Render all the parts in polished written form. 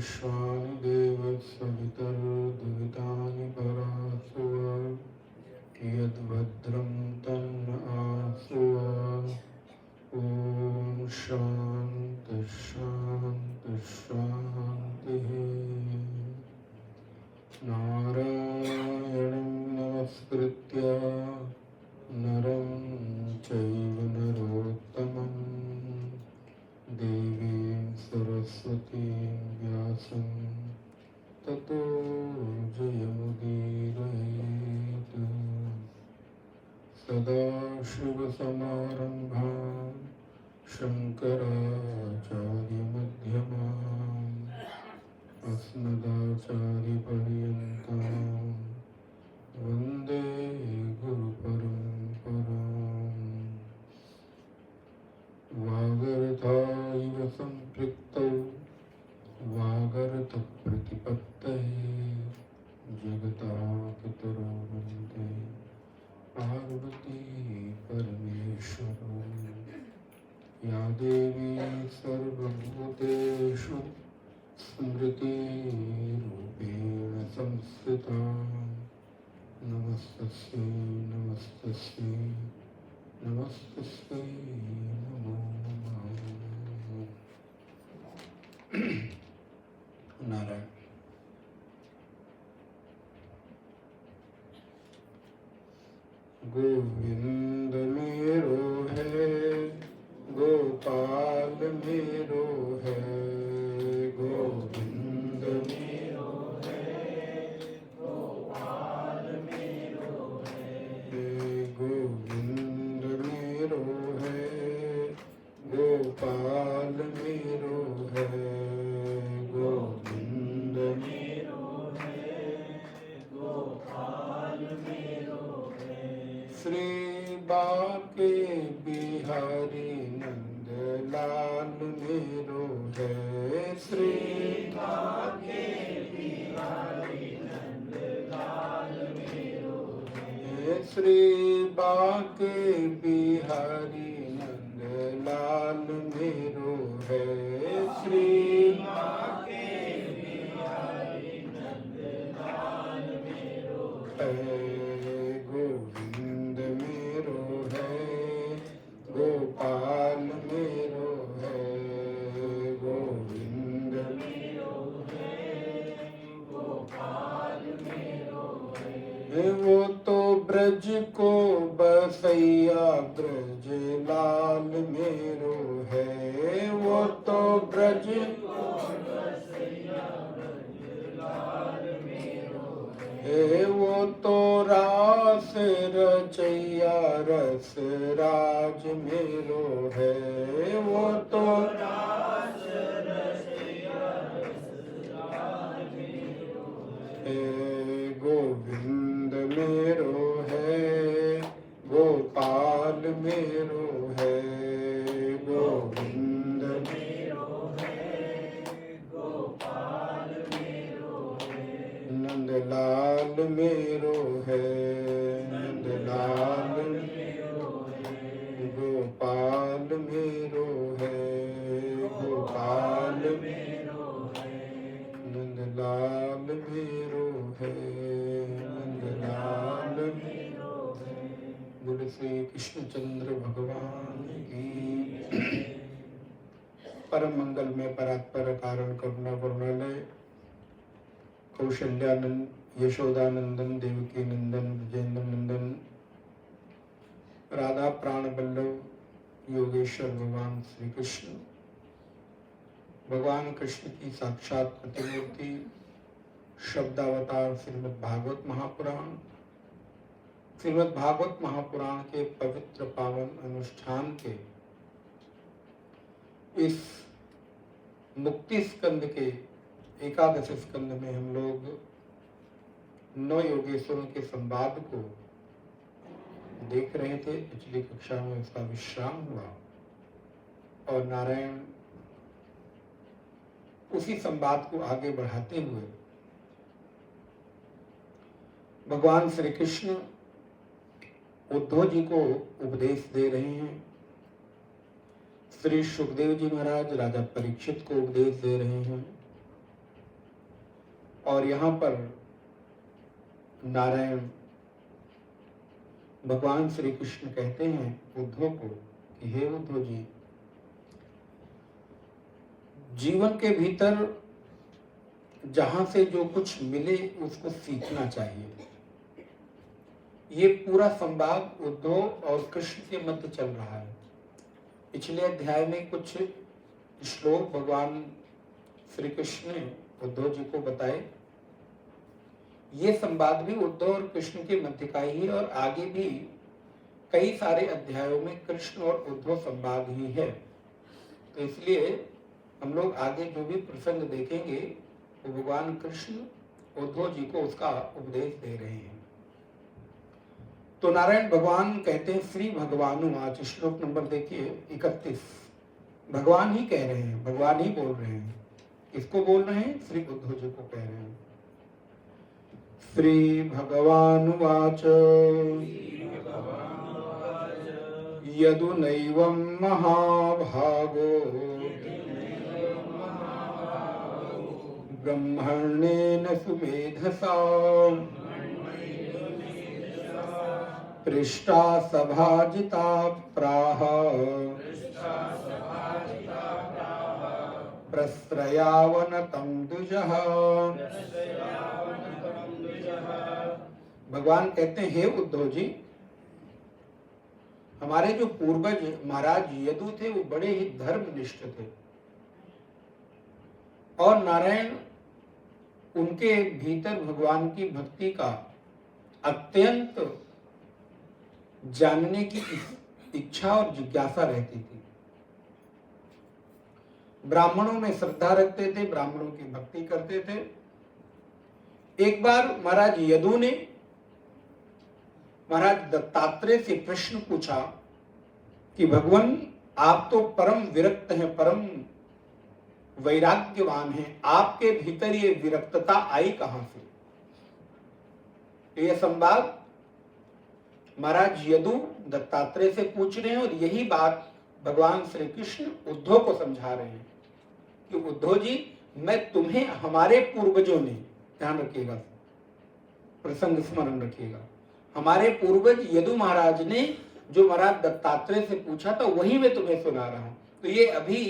विश्वानि देवस्सवितर्दिवितानि परासुव यद्भद्रं तन्न आसुव। ॐ शान्ति शान्ति शान्तिः। नारायणं नमस्कृत्य नरं चैव नरोत्तमं देवीं सरस्वतीं व्यासं ततो जयमुदीरयेत्। सदाशिवसमारम्भां शङ्कराचार्यमध्यमाम् अस्मदाचार्यपर्यन्तां वन्दे गुरुपरम्पराम्। वागर्धाविव सम्पृक्तौ वागर्धप्रतिपत्तये जगतापितरौ वन्दे पार्वती परमेश्वरौ। या देवी सर्वभूतेषु स्मृतिरूपेण संस्थिता नमस्तस्यै नमस्तस्यै नमस्तस्यै नमो नमः। नारायण। गोविंद मेरो है गोपाल मेरो है गोविंद मेरो है गोपाल मेरो है गोविंद मेरो है गोपाल मेरो है गोविंद मेरो है गोपाल मेरो है। श्री बाके बिहारी नंद लाल मेरो है श्री बाके बिहारी नंद लाल मेरो है श्री बाके बिहारी नंद लाल मेरो है श्री बाके बिहारी नंद लाल मेरो है। गोविंद मेरो है गोपाल मेरो है गोविंद मेरो है गोपाल मेरो है। वो तो ब्रज को बसैया ब्रज लाल मेरो है वो तो ब्रज को बसैया ब्रज लाल मेरो है वो तो रास रचैया रस राज मेरो है वो तो रास रचैया रस राज मेरो है। गोविंद मेरो है गोपाल मेरो है गोविंद मेरो है गोपाल मेरो है। नंदलाल मेरो है नंदलाल मेरो है गोपाल मेरो है गोपाल मेरो है नंदलाल मेरो है नंदलाल मेरो है। बोले श्री कृष्णचंद्र भगवान की। परम मंगल में परात्पर कारण करुणा करुणालय कौशल्यानंद यशोदानंदन देवकी नंदन विजेंद्र नंदन राधा प्राण बल्लभ योगेश्वर भगवान श्री कृष्ण भगवान कृष्ण की साक्षात प्रतिमूर्ति शब्दावतार श्रीमद् भागवत महापुराण श्रीमद् भागवत महापुराण के पवित्र पावन अनुष्ठान के इस मुक्ति स्कंद के एकादश स्कंद में हम लोग 9 योगेश्वरों के संवाद को देख रहे थे। पिछली कक्षा में उसका विश्राम हुआ और नारायण उसी संवाद को आगे बढ़ाते हुए भगवान श्री कृष्ण उद्धव जी को उपदेश दे रहे हैं। श्री सुखदेव जी महाराज राजा परीक्षित को उपदेश दे रहे हैं। और यहाँ पर नारायण भगवान श्री कृष्ण कहते हैं उद्धव को कि हे उद्धव जी, जीवन के भीतर जहां से जो कुछ मिले उसको सीखना चाहिए। ये पूरा संवाद उद्धव और कृष्ण के मध्य चल रहा है। पिछले अध्याय में कुछ श्लोक भगवान श्री कृष्ण ने उद्धव जी को बताए। ये संवाद भी उद्धव और कृष्ण के मध्य का ही है और आगे भी कई सारे अध्यायों में कृष्ण और उद्धव संवाद ही है। तो इसलिए हम लोग आगे जो भी प्रसंग देखेंगे वो भगवान कृष्ण उद्धव जी को उसका उपदेश दे रहे हैं। तो नारायण भगवान कहते हैं श्री भगवानु, आज श्लोक नंबर देखिए 31। भगवान ही कह रहे हैं, भगवान ही बोल रहे हैं। किसको बोल रहे हैं? श्री उद्धव जी को कह रहे हैं। श्री भगवानुवाच यदुनैवं महाभागो ब्रह्मण्येन सुमेधसा पृष्टा सभाजिता प्राह प्रस्रयावनतं द्विजः। भगवान कहते हैं हे उद्धव जी, हमारे जो पूर्वज महाराज यदु थे वो बड़े ही धर्मनिष्ठ थे और नारायण उनके भीतर भगवान की भक्ति का अत्यंत जानने की इच्छा और जिज्ञासा रहती थी। ब्राह्मणों में श्रद्धा रखते थे, ब्राह्मणों की भक्ति करते थे। एक बार महाराज यदु ने महाराज दत्तात्रेय से प्रश्न पूछा कि भगवान आप तो परम विरक्त हैं, परम वैराग्यवान हैं, आपके भीतर ये विरक्तता आई कहां से? यह संवाद महाराज यदु दत्तात्रेय से पूछ रहे हैं और यही बात भगवान श्री कृष्ण उद्धव को समझा रहे हैं कि उद्धव जी, मैं तुम्हें हमारे पूर्वजों ने, ध्यान रखिएगा, प्रसंग स्मरण रखिएगा, हमारे पूर्वज यदु महाराज ने जो महाराज दत्तात्रेय से पूछा था वही मैं तुम्हें सुना रहा हूं। तो ये अभी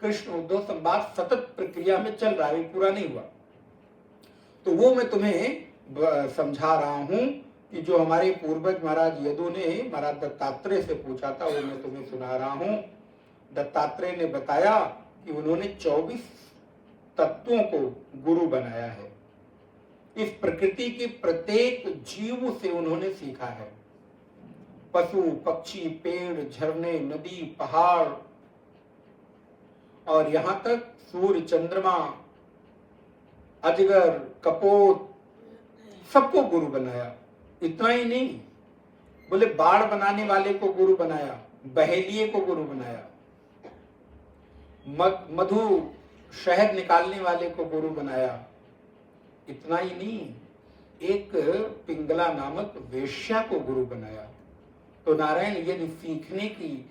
कृष्ण उद्धव संवाद सतत प्रक्रिया में चल रहा है, पूरा नहीं हुआ। तो वो मैं तुम्हें समझा रहा हूं कि जो हमारे पूर्वज महाराज यदु ने महाराज दत्तात्रेय से पूछा था वो मैं तुम्हें सुना रहा हूं। दत्तात्रेय ने बताया कि उन्होंने 24 तत्वों को गुरु बनाया है। इस प्रकृति के प्रत्येक जीव से उन्होंने सीखा है। पशु पक्षी, पेड़, झरने, नदी, पहाड़ और यहां तक सूर्य, चंद्रमा, अजगर, कपोत, सबको गुरु बनाया। इतना ही नहीं, बोले बाढ़ बनाने वाले को गुरु बनाया, बहेलिए को गुरु बनाया, मधु शहद निकालने वाले को गुरु बनाया। इतना ही नहीं, एक पिंगला नामक वेश्या को गुरु बनाया। तो नारायण, यदि सीखने की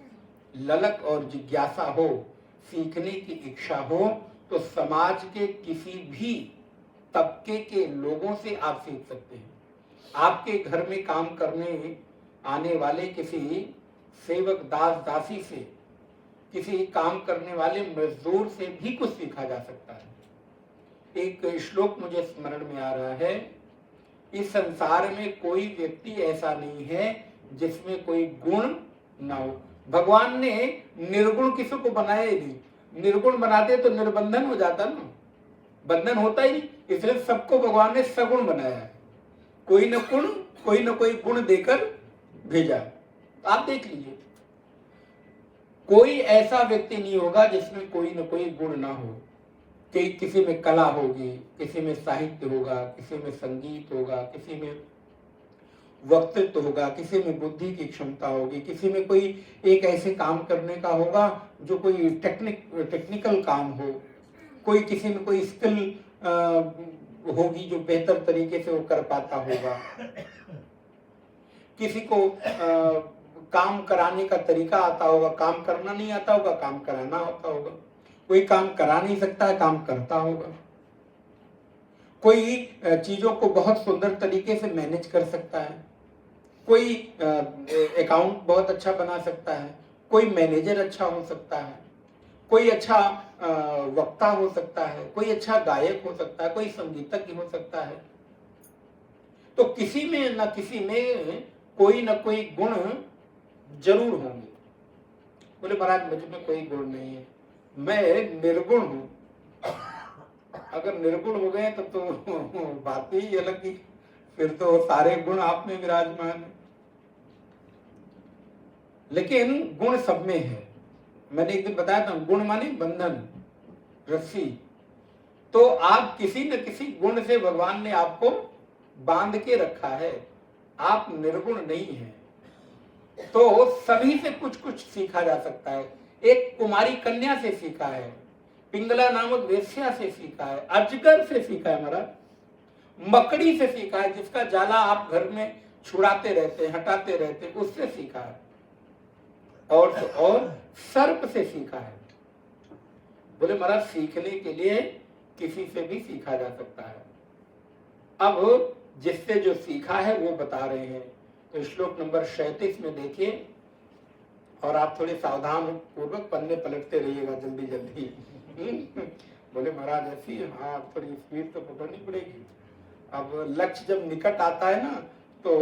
ललक और जिज्ञासा हो, सीखने की इच्छा हो, तो समाज के किसी भी तबके के लोगों से आप सीख सकते हैं। आपके घर में काम करने आने वाले किसी सेवक, दास, दासी से, किसी काम करने वाले मजदूर से भी कुछ सीखा जा सकता है। एक श्लोक मुझे स्मरण में आ रहा है, इस संसार में कोई व्यक्ति ऐसा नहीं है जिसमें कोई गुण ना हो। भगवान ने निर्गुण किसी को बनाया ही नहीं। निर्गुण बनाते तो निर्बंधन हो जाता ना, बंधन होता ही नहीं। इसलिए सबको भगवान ने सगुण बनाया है, कोई न कोई गुण देकर भेजा। आप देख लीजिए, कोई ऐसा व्यक्ति नहीं होगा जिसमें कोई न कोई गुण ना हो। कि किसी में कला होगी, किसी में साहित्य होगा, किसी में संगीत होगा, किसी में वक्तृत्व होगा, किसी में बुद्धि की क्षमता होगी, किसी में कोई एक ऐसे काम करने का होगा जो कोई टेक्निकल काम हो, कोई किसी में कोई स्किल होगी जो बेहतर तरीके से वो कर पाता होगा, किसी को काम कराने का तरीका आता होगा, काम करना नहीं आता होगा, काम कराना आता होगा, कोई काम करा नहीं सकता है, काम करता होगा, कोई चीजों को बहुत सुंदर तरीके से मैनेज कर सकता है, कोई अकाउंट बहुत अच्छा बना सकता है, कोई मैनेजर अच्छा हो सकता है, कोई अच्छा वक्ता हो सकता है, कोई अच्छा गायक हो सकता है, कोई संगीतज्ञ हो सकता है। तो किसी में न किसी में कोई न कोई गुण जरूर होंगे। बोले महाराज मुझ में कोई गुण नहीं है, मैं निर्गुण हूं। अगर निर्गुण हो गए तो बात ही अलग की, फिर तो सारे गुण आप में विराजमान है। लेकिन गुण सब में है। मैंने एक दिन बताया था, गुण माने बंधन, रस्सी। तो आप किसी न किसी गुण से भगवान ने आपको बांध के रखा है, आप निर्गुण नहीं हैं। तो सभी से कुछ कुछ सीखा जा सकता है। एक कुमारी कन्या से सीखा है, पिंगला नामक वेश्या से सीखा है, अजगर से सीखा है महाराज, मकड़ी से सीखा है, जिसका जाला आप घर में छुड़ाते रहते हैं, हटाते रहते हैं, उससे सीखा है, और सर्प से सीखा है। बोले महाराज सीखने के लिए किसी से भी सीखा जा सकता है। अब जिससे जो सीखा है वो बता रहे हैं। तो श्लोक नंबर 37 में देखिए, और आप थोड़े सावधान पूर्वक पन्ने पलटते रहिएगा जल्दी जल्दी। बोले महाराज ऐसी, हाँ थोड़ी स्पीड तो पकड़नी पड़ेगी। अब लक्ष्य जब निकट आता है ना, तो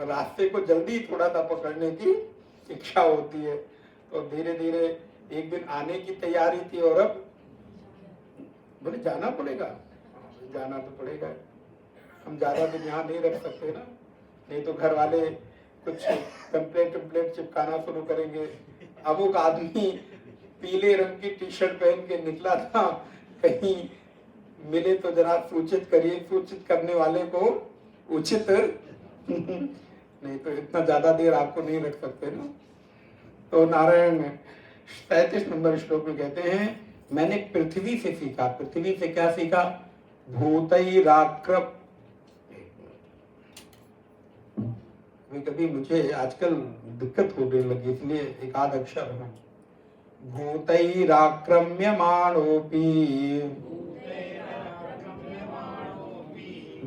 रास्ते को जल्दी थोड़ा सा पकड़ने की इच्छा होती है। तो धीरे धीरे एक दिन आने की तैयारी थी, और अब बोले जाना पड़ेगा, जाना तो पड़ेगा। हम ज्यादा दिन यहाँ नहीं रख सकते ना, नहीं तो घर वाले कुछ कंप्लेंट चिपकाना शुरू करेंगे। अब वो आदमी पीले रंग की टी शर्ट पहन के निकला था, कहीं मिले तो जरा सूचित करिए, सूचित करने वाले को उचित नहीं तो इतना ज्यादा देर आपको नहीं रख सकते ना। तो नारायण 37 नंबर श्लोक में कहते हैं, मैंने पृथ्वी से सीखा। पृथ्वी से क्या सीखा? भूतैराक्रम। कभी मुझे आजकल दिक्कत होने लगी, इसलिए एक आध अक्षर है। भूतैराक्रम्यमाणोऽपि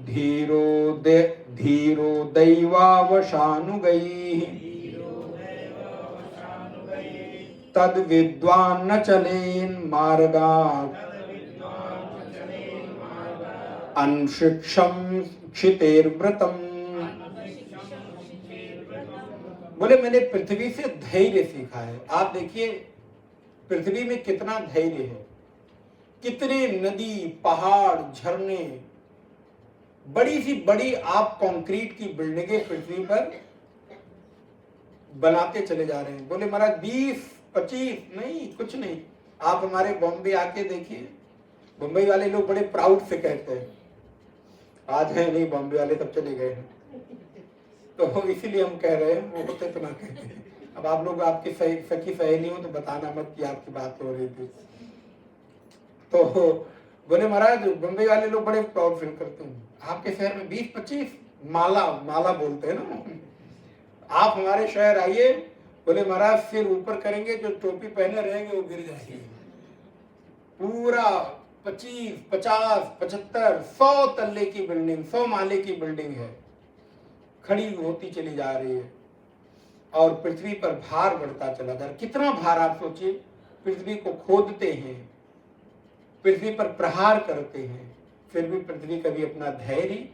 धीरो दैवावशानुगैः तद विद्वान् न चलेन् मार्गात् अनशिक्षं क्षितेर्व्रतम्। बोले मैंने पृथ्वी से धैर्य सीखा है। आप देखिए पृथ्वी में कितना धैर्य है, कितने नदी, पहाड़, झरने, बड़ी सी बड़ी आप कंक्रीट की बिल्डिंगें पृथ्वी पर बनाते चले जा रहे हैं। बोले महाराज 20-25 नहीं, कुछ नहीं। आप हमारे बॉम्बे आके देखिए, बम्बई वाले लोग बड़े प्राउड से कहते हैं, आज है नहीं बॉम्बे वाले तब चले गए हैं, तो इसीलिए हम कह रहे हैं, वो होते तो ना कहते हैं। अब आप लोग आपकी सखी सहेली हो तो बताना मत कि आपकी बात हो रही थी। तो बोले महाराज बम्बई वाले लोग बड़े प्राउड फील करते हैं, आपके शहर में 20-25 माला बोलते हैं ना। आप हमारे शहर आइए, बोले महाराज सिर ऊपर करेंगे, जो टोपी पहने रहेंगे वो गिर जाएंगे। पूरा 25, 50, 75, 100 तल्ले की बिल्डिंग, 100 माले की बिल्डिंग है, खड़ी होती चली जा रही है, और पृथ्वी पर भार बढ़ता चला जा रहा है। कितना भार आप सोचिए, पृथ्वी को खोदते हैं, पृथ्वी पर प्रहार करते हैं, फिर भी पृथ्वी कभी अपना धैर्य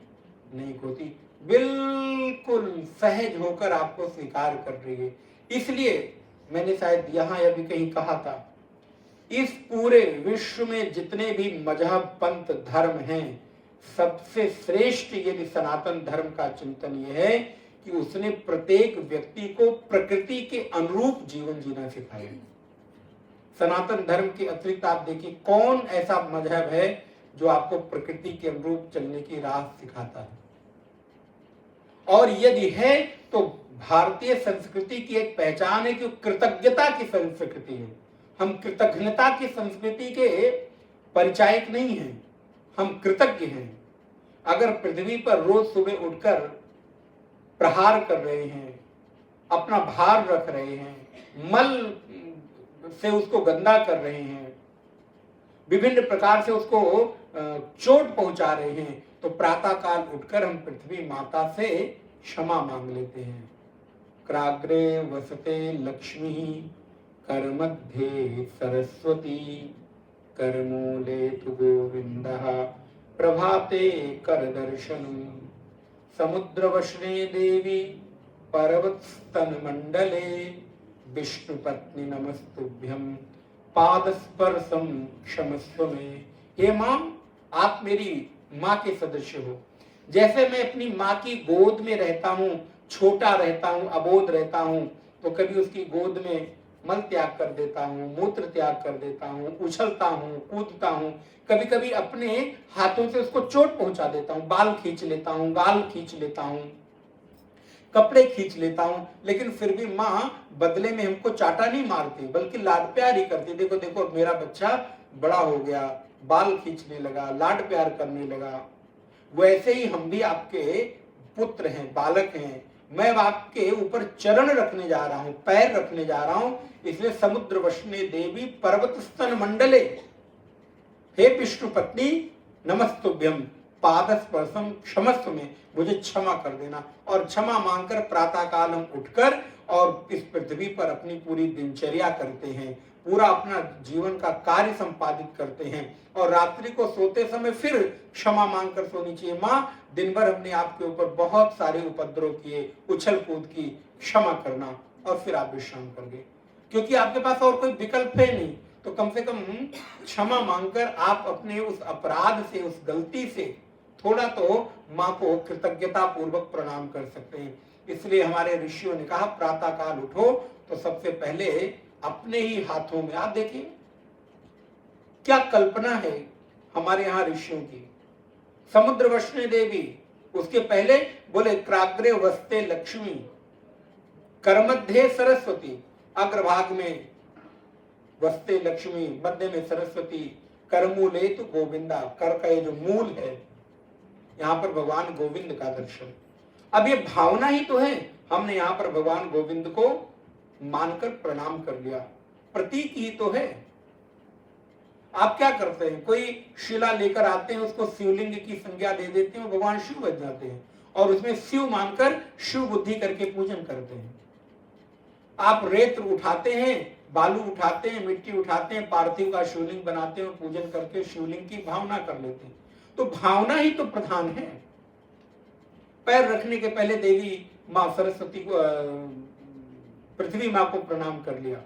नहीं खोती, बिल्कुल सहज होकर आपको स्वीकार कर रही है। इसलिए मैंने शायद यहाँ अभी कहीं कहा था, इस पूरे विश्व में जितने भी मजहब, पंथ, धर्म हैं, सबसे श्रेष्ठ यदि सनातन धर्म का चिंतन यह है कि उसने प्रत्येक व्यक्ति को प्रकृति के अनुरूप जीवन जीना सिखाया। सनातन धर्म के अतिरिक्त आप देखिए कौन ऐसा मजहब है जो आपको प्रकृति के अनुरूप चलने की राह सिखाता है। और यदि है तो भारतीय संस्कृति की एक पहचान है कि कृतज्ञता की संस्कृति है। हम कृतज्ञता की संस्कृति के परिचायक नहीं हैं, हम कृतज्ञ हैं। अगर पृथ्वी पर रोज सुबह उठकर प्रहार कर रहे हैं, अपना भार रख रहे हैं, मल से उसको गंदा कर रहे हैं, विभिन्न प्रकार से उसको चोट पहुंचा रहे हैं, तो प्रातः काल उठकर हम पृथ्वी माता से क्षमा मांग लेते हैं। क्राग्रे वसते लक्ष्मी करमध्ये सरस्वती करमूले तु गोविंदः प्रभाते करदर्शनम् समुद्रवशने देवी पर्वतस्तनमण्डले विष्णुपत्नी नमस्तुभ्यं पादस्पर्शम क्षमस्व मे। हे मां, आप मेरी माँ के सदस्य हो। जैसे मैं अपनी माँ की गोद में रहता हूँ, छोटा रहता हूँ, अबोध रहता हूँ, तो कभी उसकी गोद में मल त्याग कर देता हूँ, मूत्र त्याग कर देता हूँ, उछलता हूँ, कूदता हूँ, कभी कभी अपने हाथों से उसको चोट पहुंचा देता हूँ, बाल खींच लेता हूँ, गाल खींच लेता हूँ, कपड़े खींच लेता हूँ, लेकिन फिर भी माँ बदले में हमको चाटा नहीं मारती, बल्कि लाड प्यार ही करती। देखो देखो मेरा बच्चा बड़ा हो गया, बाल खींचने लगा, लाड प्यार करने लगा। वैसे ही हम भी आपके पुत्र हैं, बालक हैं। मैं आपके ऊपर चरण रखने जा रहा हूं, पैर रखने जा रहा हूं, इसलिए समुद्र वशने देवी पर्वत स्तन मंडले, हे विष्णु पत्नी नमस्तुभ्यम पादस्पर्शम क्षमस्व में, मुझे क्षमा कर देना। और क्षमा मांगकर प्रातः काल हम उठकर और इस पृथ्वी पर अपनी पूरी दिनचर्या करते हैं, पूरा अपना जीवन का कार्य संपादित करते हैं, और रात्रि को सोते समय फिर क्षमा मांगकर सोनी चाहिए। माँ, दिन भर हमने आपके ऊपर बहुत सारे उपद्रव किए, उछल कूद की, क्षमा करना, और फिर आप विश्राम करेंगे, क्योंकि आपके पास और कोई विकल्प है नहीं। तो कम से कम क्षमा मांगकर आप अपने उस अपराध से, उस गलती से थोड़ा तो माँ को कृतज्ञता पूर्वक प्रणाम कर सकते हैं। इसलिए हमारे ऋषियों ने कहा प्रातः काल उठो तो सबसे पहले अपने ही हाथों में, आप देखिए क्या कल्पना है हमारे यहाँ ऋषियों की। समुद्र वशने देवी, उसके पहले बोले क्राग्रे वस्ते लक्ष्मी, करमध्ये सरस्वती, अग्रभाग में वस्ते लक्ष्मी, मध्य में सरस्वती, करमूले तो गोविंदा, कर का ये जो मूल है, यहाँ पर भगवान गोविंद का दर्शन। अब ये भावना ही तो है, हमने यहाँ पर भगवान गोविंद को मानकर प्रणाम कर लिया, प्रतीक ही तो है। आप क्या करते हैं, कोई शिला लेकर आते हैं, उसको शिवलिंग की संज्ञा दे देते हैं, भगवान शिव बन जाते हैं, और उसमें शिव मानकर शिव बुद्धि करके पूजन करते हैं। आप रेत उठाते हैं, बालू उठाते हैं, मिट्टी उठाते हैं, पार्थिव का शिवलिंग बनाते हैं और पूजन करके शिवलिंग की भावना कर लेते हैं। तो भावना ही तो प्रधान है। पैर रखने के पहले देवी मां सरस्वती को, पृथ्वी मां को प्रणाम कर लिया,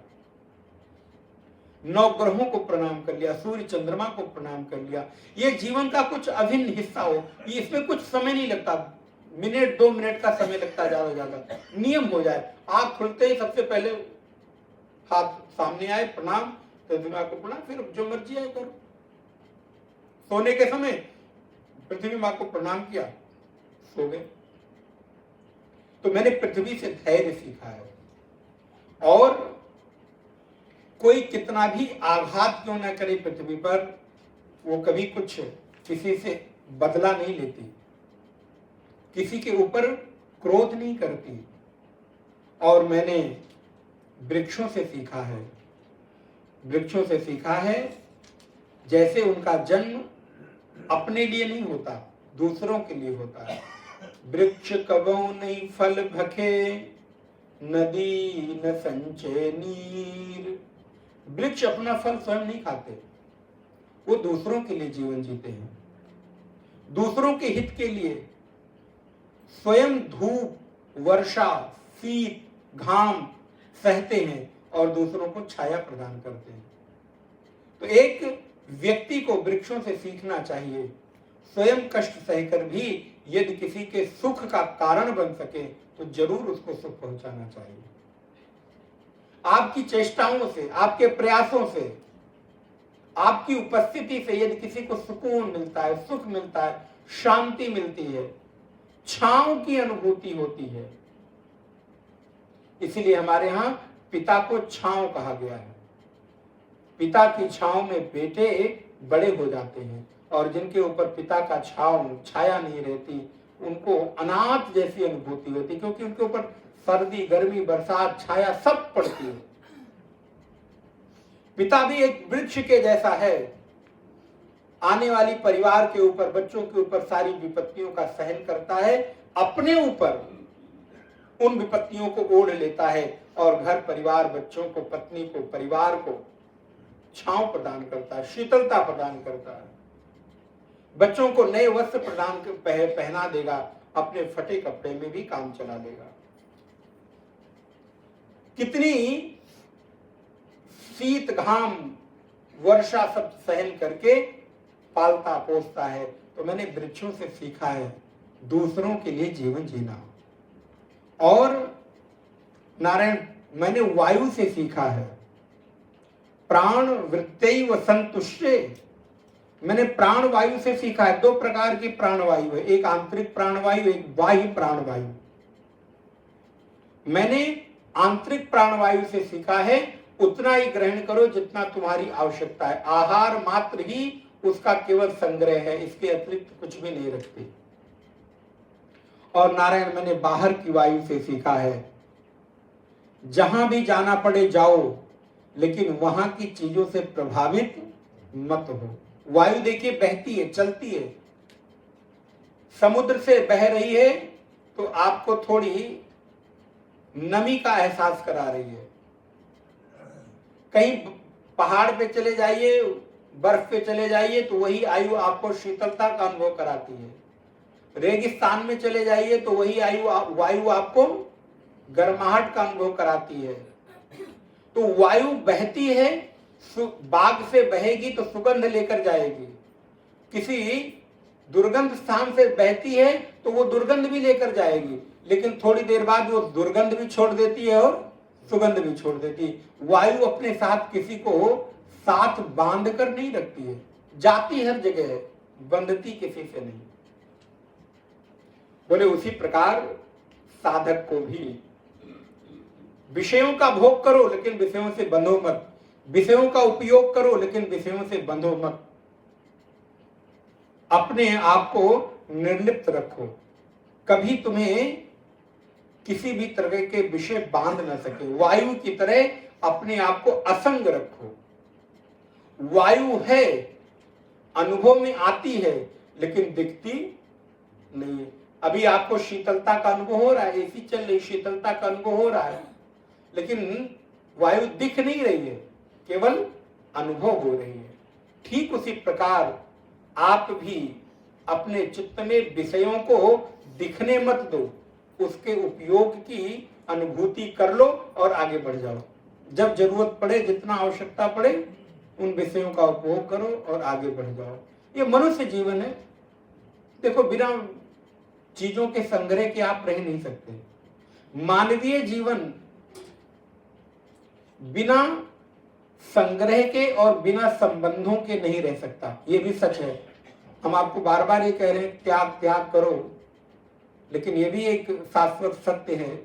नौ ग्रहों को प्रणाम कर लिया, सूर्य चंद्रमा को प्रणाम कर लिया। ये जीवन का कुछ अभिन्न हिस्सा हो, ये इसमें कुछ समय नहीं लगता, मिनट 2 मिनट का समय लगता है ज्यादा ज्यादा, नियम हो जाए। आंख खुलते ही सबसे पहले हाथ सामने आए, प्रणाम, प्रतिमा को प्रणाम, फिर जो मर्जी आए करो। सोने के समय पृथ्वी मां को प्रणाम किया, सो गए। तो मैंने पृथ्वी से धैर्य सीखा है, और कोई कितना भी आघात क्यों न करे पृथ्वी पर, वो कभी कुछ किसी से बदला नहीं लेती, किसी के ऊपर क्रोध नहीं करती। और मैंने वृक्षों से सीखा है, वृक्षों से सीखा है, जैसे उनका जन्म अपने लिए नहीं होता, दूसरों के लिए होता है। वृक्ष कबो नहीं फल भखे, नदी न संचय नीर। वृक्ष अपना फल स्वयं नहीं खाते, वो दूसरों के लिए जीवन जीते हैं, दूसरों के हित के लिए स्वयं धूप, वर्षा, शीत, घाम सहते हैं और दूसरों को छाया प्रदान करते हैं। तो एक व्यक्ति को वृक्षों से सीखना चाहिए, स्वयं कष्ट सहकर भी यदि किसी के सुख का कारण बन सके तो जरूर उसको सुख पहुंचाना चाहिए। आपकी चेष्टाओं से, आपके प्रयासों से, आपकी उपस्थिति से यदि किसी को सुकून मिलता है, सुख मिलता है, शांति मिलती है, छांव की अनुभूति होती है। इसीलिए हमारे यहां पिता को छांव कहा गया है। पिता की छांव में बेटे बड़े हो जाते हैं, और जिनके ऊपर पिता का छाया नहीं रहती, उनको अनाथ जैसी अनुभूति होती, क्योंकि उनके ऊपर सर्दी, गर्मी, बरसात, छाया सब पड़ती है। पिता भी एक वृक्ष के जैसा है, आने वाली परिवार के ऊपर, बच्चों के ऊपर सारी विपत्तियों का सहन करता है, अपने ऊपर उन विपत्तियों को ओढ़ लेता है और घर परिवार, बच्चों को, पत्नी को, परिवार को छांव प्रदान करता है, शीतलता प्रदान करता है, बच्चों को नए वस्त्र पहना देगा, अपने फटे कपड़े में भी काम चला लेगा। कितनी शीत घाम वर्षा सब सहन करके पालता पोसता है। तो मैंने वृक्षों से सीखा है दूसरों के लिए जीवन जीना। और नारायण, मैंने वायु से सीखा है प्राण वृत्तैव संतुष्टे। मैंने प्राण वायु से सीखा है, दो प्रकार की प्राण वायु है, एक आंतरिक प्राण वायु, एक बाह्य प्राण वायु। मैंने आंतरिक प्राण वायु से सीखा है उतना ही ग्रहण करो जितना तुम्हारी आवश्यकता है, आहार मात्र ही उसका केवल संग्रह है, इसके अतिरिक्त कुछ भी नहीं रखती। और नारायण, मैंने बाहर की वायु से सीखा है जहां भी जाना पड़े जाओ, लेकिन वहां की चीजों से प्रभावित मत हो। वायु देखिए बहती है, चलती है, समुद्र से बह रही है तो आपको थोड़ी नमी का एहसास करा रही है। कहीं पहाड़ पे चले जाइए, बर्फ पे चले जाइए तो वही वायु आपको शीतलता का अनुभव कराती है। रेगिस्तान में चले जाइए तो वही वायु आपको गर्माहट का अनुभव कराती है। तो वायु बहती है, बाग से बहेगी तो सुगंध लेकर जाएगी, किसी दुर्गंध स्थान से बहती है तो वो दुर्गंध भी लेकर जाएगी, लेकिन थोड़ी देर बाद वो दुर्गंध भी छोड़ देती है और सुगंध भी छोड़ देती है। वायु अपने साथ किसी को साथ बांध कर नहीं रखती है, जाती हर जगह है, बंधती किसी से नहीं। बोले उसी प्रकार साधक को भी विषयों का भोग करो लेकिन विषयों से बंधो मत, विषयों का उपयोग करो लेकिन विषयों से बंधो मत। अपने आप को निर्लिप्त रखो, कभी तुम्हें किसी भी तरह के विषय बांध न सके। वायु की तरह अपने आप को असंग रखो। वायु है, अनुभव में आती है लेकिन दिखती नहीं है। अभी आपको शीतलता का अनुभव हो रहा है, एसी चल रही, शीतलता का अनुभव हो रहा है, लेकिन वायु दिख नहीं रही है, केवल अनुभव हो रही है। ठीक उसी प्रकार आप भी अपने चित्त में विषयों को दिखने मत दो, उसके उपयोग की अनुभूति कर लो और आगे बढ़ जाओ। जब जरूरत पड़े, जितना आवश्यकता पड़े, उन विषयों का उपयोग करो और आगे बढ़ जाओ। ये मनुष्य जीवन है। देखो, बिना चीजों के संग्रह के आप रह नहीं सकते। मानवीय जीवन बिना संग्रह के और बिना संबंधों के नहीं रह सकता, ये भी सच है। हम आपको बार बार ये कह रहे हैं त्याग त्याग करो, लेकिन ये भी एक शाश्वत सत्य है,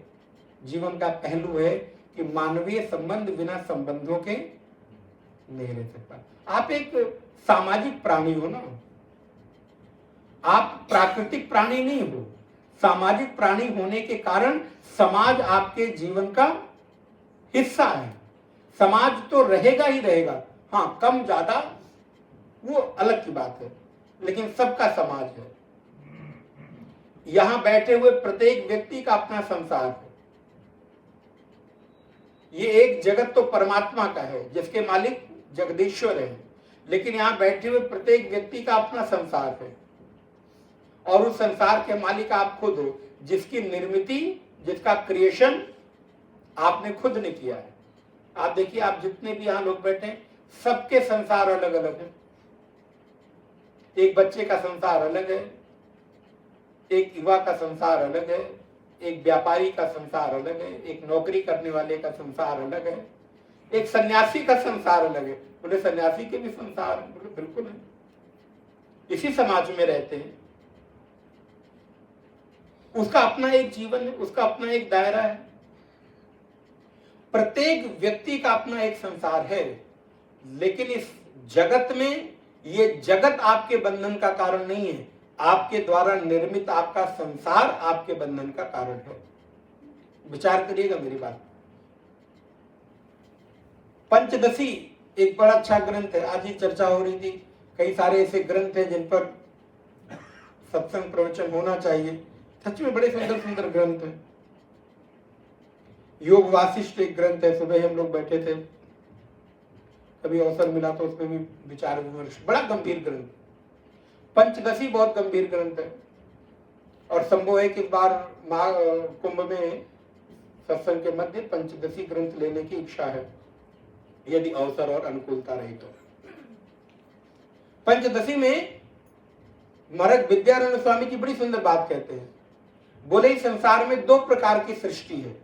जीवन का पहलू है कि मानवीय संबंध बिना संबंधों के नहीं रह सकता। आप एक सामाजिक प्राणी हो ना, आप प्राकृतिक प्राणी नहीं हो। सामाजिक प्राणी होने के कारण समाज आपके जीवन का हिस्सा है। समाज तो रहेगा ही रहेगा, हाँ कम ज्यादा वो अलग की बात है, लेकिन सबका समाज है। यहां बैठे हुए प्रत्येक व्यक्ति का अपना संसार है। ये एक जगत तो परमात्मा का है जिसके मालिक जगदीश्वर है, लेकिन यहां बैठे हुए प्रत्येक व्यक्ति का अपना संसार है, और उस संसार के मालिक आप खुद हो, जिसकी निर्मिति, जिसका क्रिएशन आपने खुद ने किया है। आप देखिए, आप जितने भी यहां लोग बैठे हैं, सबके संसार अलग अलग है। एक बच्चे का संसार अलग है, एक युवा का संसार अलग है, एक व्यापारी का संसार अलग है, एक नौकरी करने वाले का संसार अलग है, एक सन्यासी का संसार अलग है। बोले सन्यासी के भी संसार? बोले बिल्कुल है, इसी समाज में रहते हैं, उसका अपना एक जीवन है, उसका अपना एक दायरा है। प्रत्येक व्यक्ति का अपना एक संसार है, लेकिन इस जगत में ये जगत आपके बंधन का कारण नहीं है, आपके द्वारा निर्मित आपका संसार आपके बंधन का कारण है। विचार करिएगा मेरी बात। पंचदशी एक बड़ा अच्छा ग्रंथ है, आज ही चर्चा हो रही थी। कई सारे ऐसे ग्रंथ हैं जिन पर सत्संग प्रवचन होना चाहिए। सच में बड़े सुंदर सुंदर ग्रंथ हैं। योग वासिष्ठ एक ग्रंथ है, सुबह हम लोग बैठे थे, कभी अवसर मिला तो उसमें भी विचार विमर्श, बड़ा गंभीर ग्रंथ। पंचदशी बहुत गंभीर ग्रंथ है, और संभव है कि इस बार कुंभ में सत्संग के मध्य पंचदशी ग्रंथ लेने की इच्छा है, यदि अवसर और अनुकूलता रही तो। पंचदशी में महाराज विद्यारण्य स्वामी जी बड़ी सुंदर बात कहते हैं। बोले इस संसार में दो प्रकार की सृष्टि है,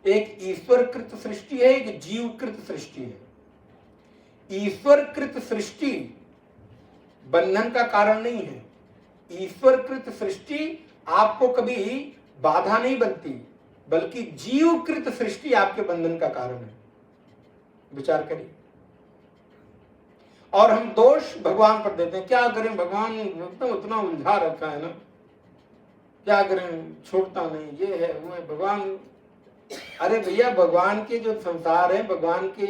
एक ईश्वरकृत सृष्टि है, एक जीवकृत सृष्टि है। ईश्वरकृत सृष्टि बंधन का कारण नहीं है। ईश्वरकृत सृष्टि आपको कभी बाधा नहीं बनती, बल्कि जीवकृत सृष्टि आपके बंधन का कारण है। विचार करिए। और हम दोष भगवान पर देते हैं, क्या करें भगवान उतना उलझा रखा है ना, क्या करें, छोड़ता नहीं, ये है वो है भगवान। अरे भैया, भगवान के जो संसार है, भगवान की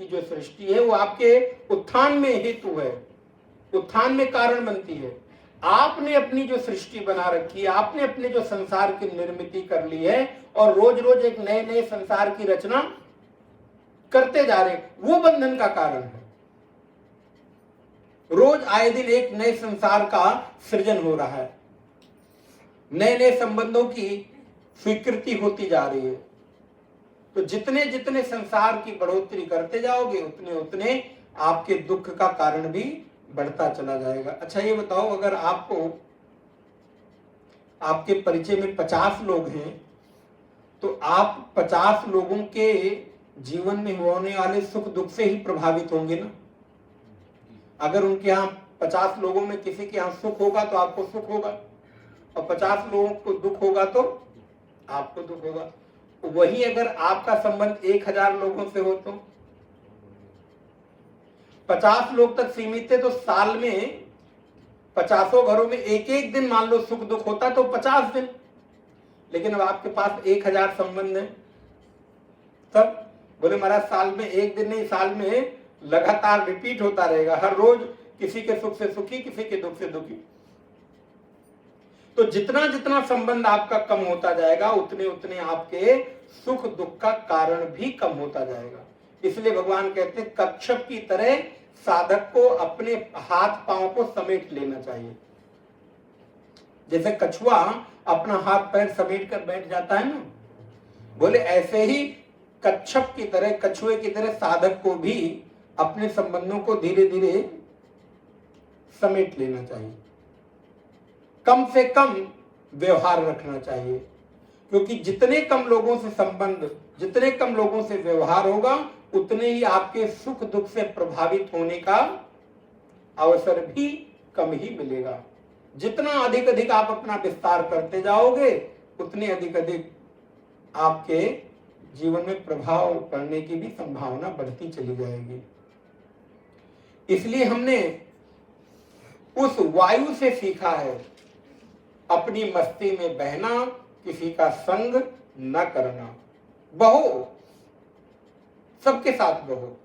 जो सृष्टि है, वो आपके उत्थान में हेतु है, उत्थान में कारण बनती है। आपने अपनी जो सृष्टि बना रखी है, आपने अपने जो संसार की निर्मिति कर ली है, और रोज रोज एक नए नए संसार की रचना करते जा रहे, वो बंधन का कारण है। रोज आए दिन एक नए संसार का सृजन हो रहा है, नए नए संबंधों की स्वीकृति होती जा रही है। तो जितने जितने संसार की बढ़ोतरी करते जाओगे, उतने उतने आपके दुख का कारण भी बढ़ता चला जाएगा। अच्छा ये बताओ, अगर आपको आपके परिचय में 50 लोग हैं, तो आप 50 लोगों के जीवन में होने वाले सुख दुख से ही प्रभावित होंगे ना। अगर उनके यहाँ 50 लोगों में किसी के यहाँ सुख होगा तो आपको सुख होगा, और 50 लोगों को दुख होगा तो आपको दुख होगा। वही अगर आपका संबंध 1000 लोगों से हो तो 50 लोग तक सीमित है, तो साल में 50 घरों में एक एक दिन मान लो सुख दुख होता तो 50 दिन। लेकिन अब आपके पास 1000 संबंध है, तब बोले महाराज साल में एक दिन नहीं, साल में लगातार रिपीट होता रहेगा, हर रोज किसी के सुख से सुखी, किसी के दुख से दुखी। तो जितना जितना संबंध आपका कम होता जाएगा, उतने उतने आपके सुख दुख का कारण भी कम होता जाएगा। इसलिए भगवान कहते हैं कच्छप की तरह साधक को अपने हाथ पांव को समेट लेना चाहिए। जैसे कछुआ अपना हाथ पैर समेट कर बैठ जाता है ना, बोले ऐसे ही कच्छप की तरह, कछुए की तरह साधक को भी अपने संबंधों को धीरे धीरे समेट लेना चाहिए। कम से कम व्यवहार रखना चाहिए, क्योंकि जितने कम लोगों से संबंध, जितने कम लोगों से व्यवहार होगा, उतने ही आपके सुख दुख से प्रभावित होने का अवसर भी कम ही मिलेगा। जितना अधिक अधिक आप अपना विस्तार करते जाओगे, उतने अधिक अधिक आपके जीवन में प्रभाव पड़ने की भी संभावना बढ़ती चली जाएगी। इसलिए हमने उस वायु से सीखा है, अपनी मस्ती में बहना, किसी का संग न करना। बहो, सबके साथ बहो,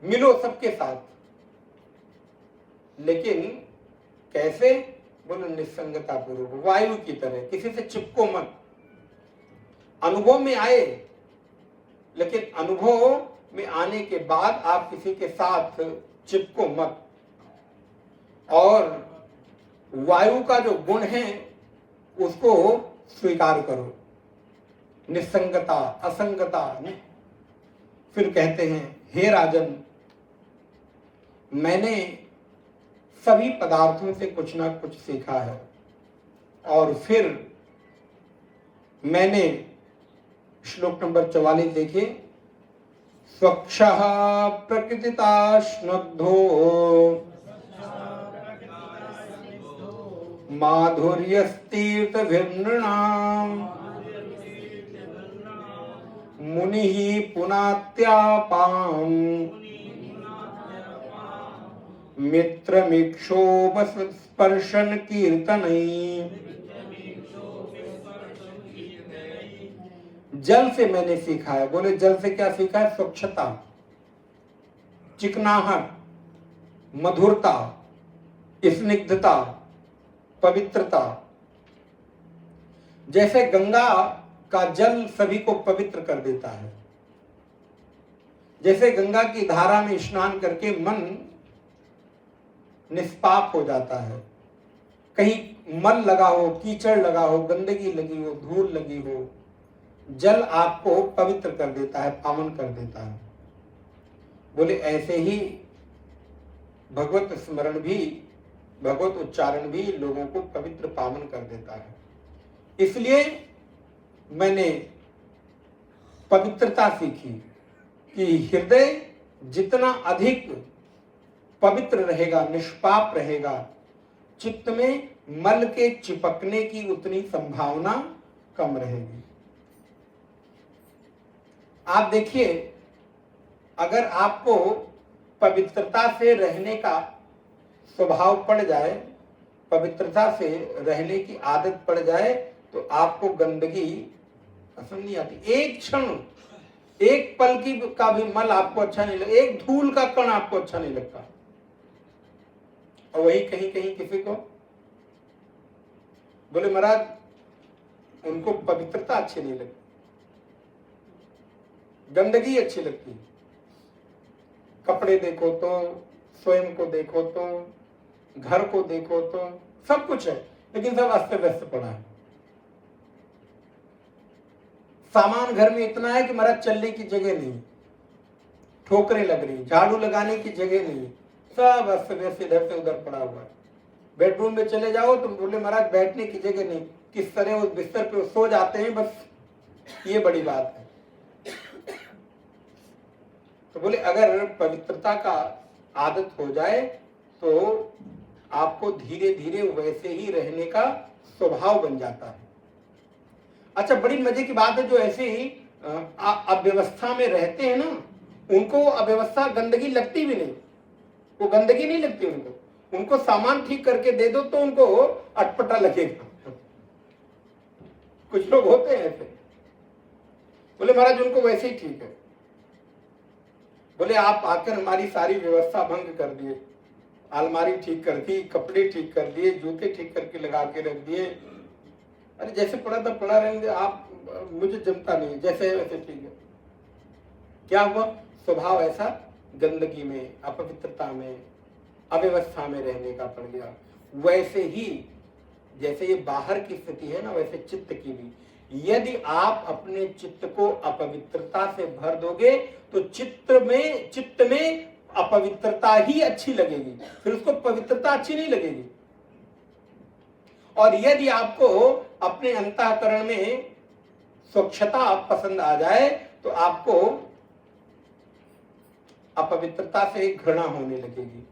मिलो सबके साथ, लेकिन कैसे? बोलो निसंगता पूर्वक, वायु की तरह, किसी से चिपको मत। अनुभव में आए, लेकिन अनुभव में आने के बाद आप किसी के साथ चिपको मत। और वायु का जो गुण है उसको स्वीकार करो, निसंगता, असंगता। फिर कहते हैं, हे राजन, मैंने सभी पदार्थों से कुछ ना कुछ सीखा है, और फिर मैंने, श्लोक नंबर 44 देखिए, स्वच्छः प्रकृतिताश्नद्धो माधुर्यस्तीर्थभिर्नृणाम् मुनिः पुनात्यापाम् मित्रमिक्षोभस्पर्शन कीर्तनैः। जल से मैंने सीखा है। बोले जल से क्या सीखा है? स्वच्छता, चिकनाहट, मधुरता, स्निग्धता, पवित्रता। जैसे गंगा का जल सभी को पवित्र कर देता है, जैसे गंगा की धारा में स्नान करके मन निष्पाप हो जाता है, कहीं मल लगा हो, कीचड़ लगा हो, गंदगी लगी हो, धूल लगी हो, जल आपको पवित्र कर देता है, पावन कर देता है। बोले ऐसे ही भगवत स्मरण भी, भगवत उच्चारण भी लोगों को पवित्र पावन कर देता है। इसलिए मैंने पवित्रता सीखी कि हृदय जितना अधिक पवित्र रहेगा, निष्पाप रहेगा, चित्त में मल के चिपकने की उतनी संभावना कम रहेगी। आप देखिए, अगर आपको पवित्रता से रहने का स्वभाव पड़ जाए, पवित्रता से रहने की आदत पड़ जाए, तो आपको गंदगी पसंद नहीं आती। एक क्षण, एक पल की का भी मल आपको अच्छा नहीं लगता, एक धूल का कण आपको अच्छा नहीं लगता। और वही कहीं कहीं किसी को बोले महाराज उनको पवित्रता अच्छी नहीं लगती, गंदगी अच्छी लगती है। कपड़े देखो तो, स्वयं को देखो तो, घर को देखो तो, सब कुछ है लेकिन सब अस्त व्यस्त पड़ा है। सामान घर में इतना है कि महाराज चलने की जगह नहीं, ठोकरें लग रही, झाड़ू लगाने की जगह नहीं, सब अस्त व्यस्त इधर से उधर पड़ा हुआ है। बेडरूम में चले जाओ तो बोले महाराज बैठने की जगह नहीं, किस तरह उस बिस्तर पे सो जाते हैं, बस ये बड़ी बात है। तो बोले अगर पवित्रता का आदत हो जाए तो आपको धीरे धीरे वैसे ही रहने का स्वभाव बन जाता है। अच्छा, बड़ी मजे की बात है, जो ऐसे ही अव्यवस्था में रहते हैं ना, उनको अव्यवस्था गंदगी लगती भी नहीं, वो गंदगी नहीं लगती उनको सामान ठीक करके दे दो तो उनको अटपटा लगेगा। कुछ लोग होते हैं ऐसे, बोले महाराज उनको वैसे ही ठीक है। बोले आप आकर हमारी सारी व्यवस्था भंग कर दिए, अलमारी ठीक कर दी, कपड़े ठीक कर दिए, जूते ठीक करके लगा के रख दिए। अरे जैसे पड़ा था पड़ा रहेंगे आप, मुझे जमता नहीं, जैसे है वैसे ठीक है। क्या हुआ? स्वभाव ऐसा गंदगी में, अपवित्रता में, अव्यवस्था में रहने का पड़ गया। वैसे ही जैसे ये बाहर की स्थिति है ना, वैसे चित्त की भी, यदि आप अपने चित्त को अपवित्रता से भर दोगे तो चित्त में अपवित्रता ही अच्छी लगेगी, फिर उसको पवित्रता अच्छी नहीं लगेगी। और यदि आपको अपने अंतःकरण में स्वच्छता पसंद आ जाए तो आपको अपवित्रता से घृणा होने लगेगी।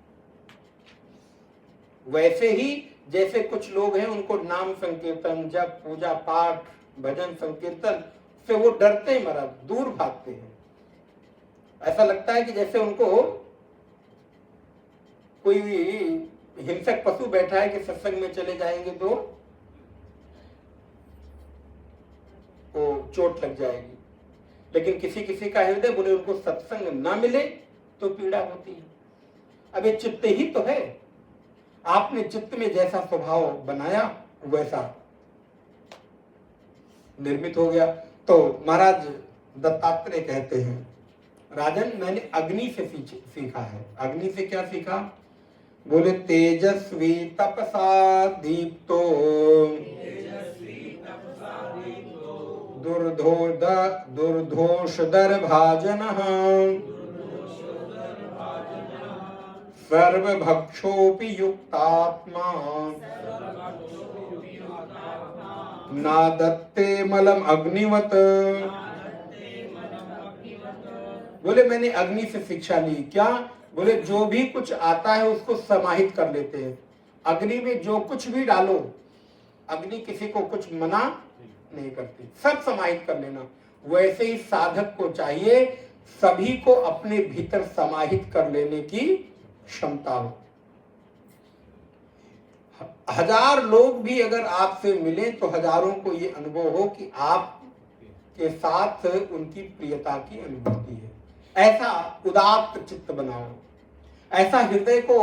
वैसे ही जैसे कुछ लोग हैं उनको नाम संकीर्तन, जप, पूजा पाठ, भजन संकीर्तन से वो डरते हैं, महाराज दूर भागते हैं। ऐसा लगता है कि जैसे उनको कोई हिंसक पशु बैठा है कि सत्संग में चले जाएंगे तो वो चोट लग जाएगी। लेकिन किसी किसी का हृदय, बोले उनको सत्संग ना मिले तो पीड़ा होती है। अब ये चित्त ही तो है, आपने चित्त में जैसा स्वभाव बनाया वैसा निर्मित हो गया। तो महाराज दत्तात्रेय कहते हैं, राजन मैंने अग्नि से सीखा है। अग्नि से क्या सीखा? बोले तेजस्वी तपसा दीप्तो दुर्धोषधर भाजनः सर्वभक्षोपि युक्तात्मा नादत्ते मलम अग्निवत। बोले मैंने अग्नि से शिक्षा ली। क्या? बोले जो भी कुछ आता है उसको समाहित कर लेते हैं। अग्नि में जो कुछ भी डालो, अग्नि किसी को कुछ मना नहीं करती, सब समाहित कर लेना। वैसे ही साधक को चाहिए सभी को अपने भीतर समाहित कर लेने की क्षमता हो। 1000 लोग भी अगर आपसे मिले तो हजारों को ये अनुभव हो कि आप के साथ उनकी प्रियता की अनुभूति है। ऐसा उदात्त चित्त बनाओ, ऐसा हृदय को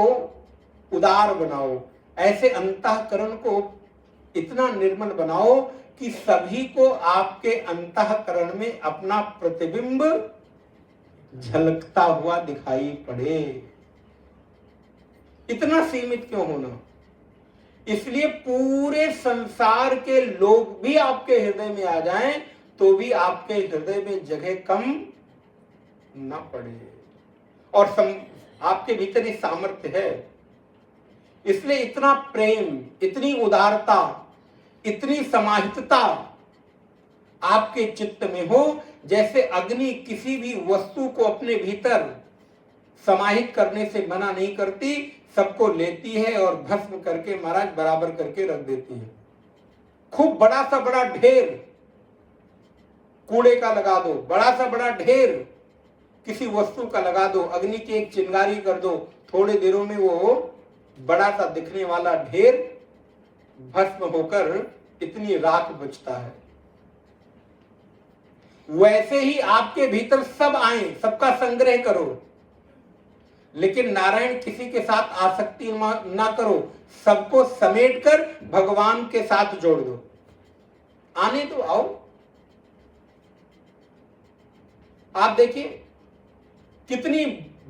उदार बनाओ, ऐसे अंतःकरण को इतना निर्मल बनाओ कि सभी को आपके अंतःकरण में अपना प्रतिबिंब झलकता हुआ दिखाई पड़े। इतना सीमित क्यों होना? इसलिए पूरे संसार के लोग भी आपके हृदय में आ जाएं तो भी आपके हृदय में जगह कम ना पड़े। और आपके भीतर ये सामर्थ्य है, इसलिए इतना प्रेम, इतनी उदारता, इतनी समाहितता आपके चित्त में हो, जैसे अग्नि किसी भी वस्तु को अपने भीतर समाहित करने से मना नहीं करती, सबको लेती है और भस्म करके महाराज बराबर करके रख देती है। खूब बड़ा सा बड़ा ढेर कूड़े का लगा दो, बड़ा सा बड़ा ढेर किसी वस्तु का लगा दो, अग्नि की एक चिंगारी कर दो, थोड़े देरों में वो बड़ा सा दिखने वाला ढेर भस्म होकर इतनी राख बचता है। वैसे ही आपके भीतर सब आए, सबका संग्रह करो, लेकिन नारायण किसी के साथ आसक्ति ना करो, सबको समेटकर भगवान के साथ जोड़ दो। आने तो आओ। आप देखिए कितनी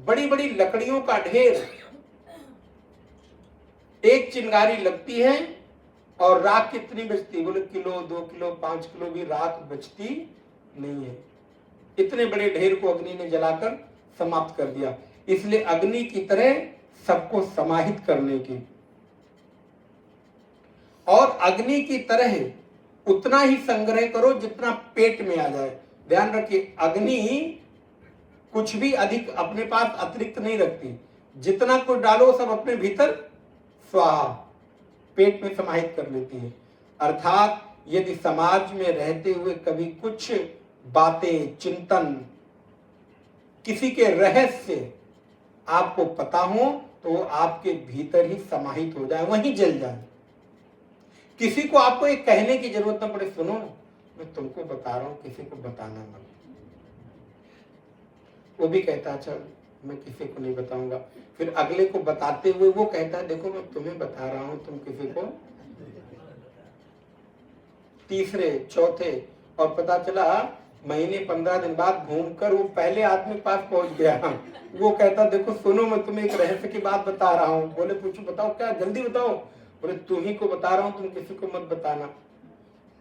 बड़ी बड़ी लकड़ियों का ढेर, एक चिंगारी लगती है और राख कितनी बचती? बोले किलो, 2 किलो, 5 किलो भी राख बचती नहीं है। इतने बड़े ढेर को अग्नि ने जलाकर समाप्त कर दिया। इसलिए अग्नि की तरह सबको समाहित करने की, और अग्नि की तरह उतना ही संग्रह करो जितना पेट में आ जाए। ध्यान रखिए, अग्नि कुछ भी अधिक अपने पास अतिरिक्त नहीं रखती, जितना कुछ डालो सब अपने भीतर स्वाहा पेट में समाहित कर लेती है। अर्थात यदि समाज में रहते हुए कभी कुछ बातें, चिंतन, किसी के रहस्य आपको पता हो तो आपके भीतर ही समाहित हो जाए, वहीं जल जाए। किसी को आपको एक कहने की जरूरत ना पड़े, सुनो मैं तुमको बता रहा हूं, किसी को बताना मत। वो भी कहता अच्छा मैं किसी को नहीं बताऊंगा, फिर अगले को बताते हुए वो कहता है देखो मैं तुम्हें बता रहा हूं, तुम किसी को। तीसरे, चौथे, और पता चला महीने 15 दिन बाद घूमकर वो पहले आदमी के पास पहुंच गया। वो कहता देखो सुनो मैं तुम्हें एक रहस्य की बात बता रहा हूँ। बोले पूछो, बताओ क्या, जल्दी बताओ। बोले तुम्ही को बता रहा हूँ, तुम किसी को मत बताना।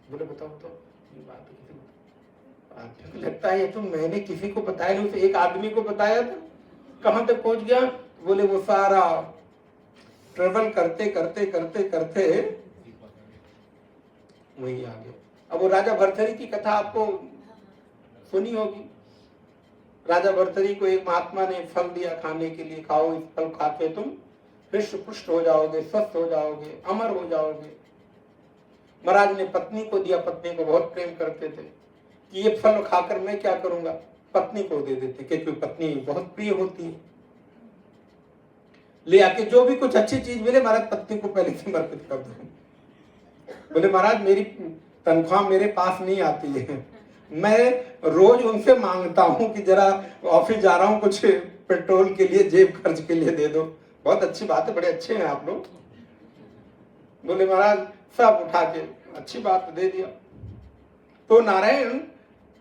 बोले बताओ बताओ, ये बात किसी को लगता है ये तो मैंने किसी को बताया नहीं, एक आदमी को बताया था। कहाँ तक पहुंच गया? बोले वो सारा ट्रेवल करते करते करते करते वही आ गया। अब वो राजा भर्तृहरि की कथा आपको सुनी होगी। राजा भर्तृहरि को एक महात्मा ने फल दिया खाने के लिए, खाओ इस फल खा के तुम हृष्ट पुष्ट हो जाओगे, स्वस्थ हो जाओगे, अमर हो जाओगे। महाराज ने पत्नी को दिया, पत्नी को बहुत प्रेम करते थे कि ये फल खाकर मैं क्या करूंगा, पत्नी को दे देते, क्योंकि पत्नी बहुत प्रिय होती है। ले आके जो भी कुछ अच्छी चीज मिले महाराज पत्नी को पहले समर्पित कर दो। बोले महाराज मेरी तनख्वाह मेरे पास नहीं आती है, मैं रोज उनसे मांगता हूँ कि जरा ऑफिस जा रहा हूँ कुछ पेट्रोल के लिए, जेब खर्च के लिए दे दो। बहुत अच्छी बात है, बड़े अच्छे हैं आप लोग। बोले महाराज सब उठा के अच्छी बात दे दिया। तो नारायण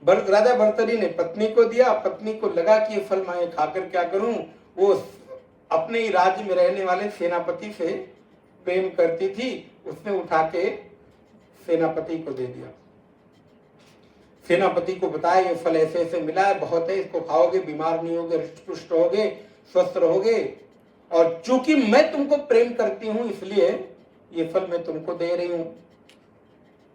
राजा भर्तृहरि ने पत्नी को दिया। पत्नी को लगा कि ये फल मैं खाकर क्या करूं, वो अपने ही राज्य में रहने वाले सेनापति से प्रेम करती थी, उसने उठा के सेनापति को दे दिया। सेनापति को बताया ये फल ऐसे ऐसे मिला है, बहुत है, इसको खाओगे बीमार नहीं होगे, हृष्ट-पुष्ट रहोगे, स्वस्थ रहोगे, और चूंकि मैं तुमको प्रेम करती हूं इसलिए ये फल मैं तुमको दे रही हूं।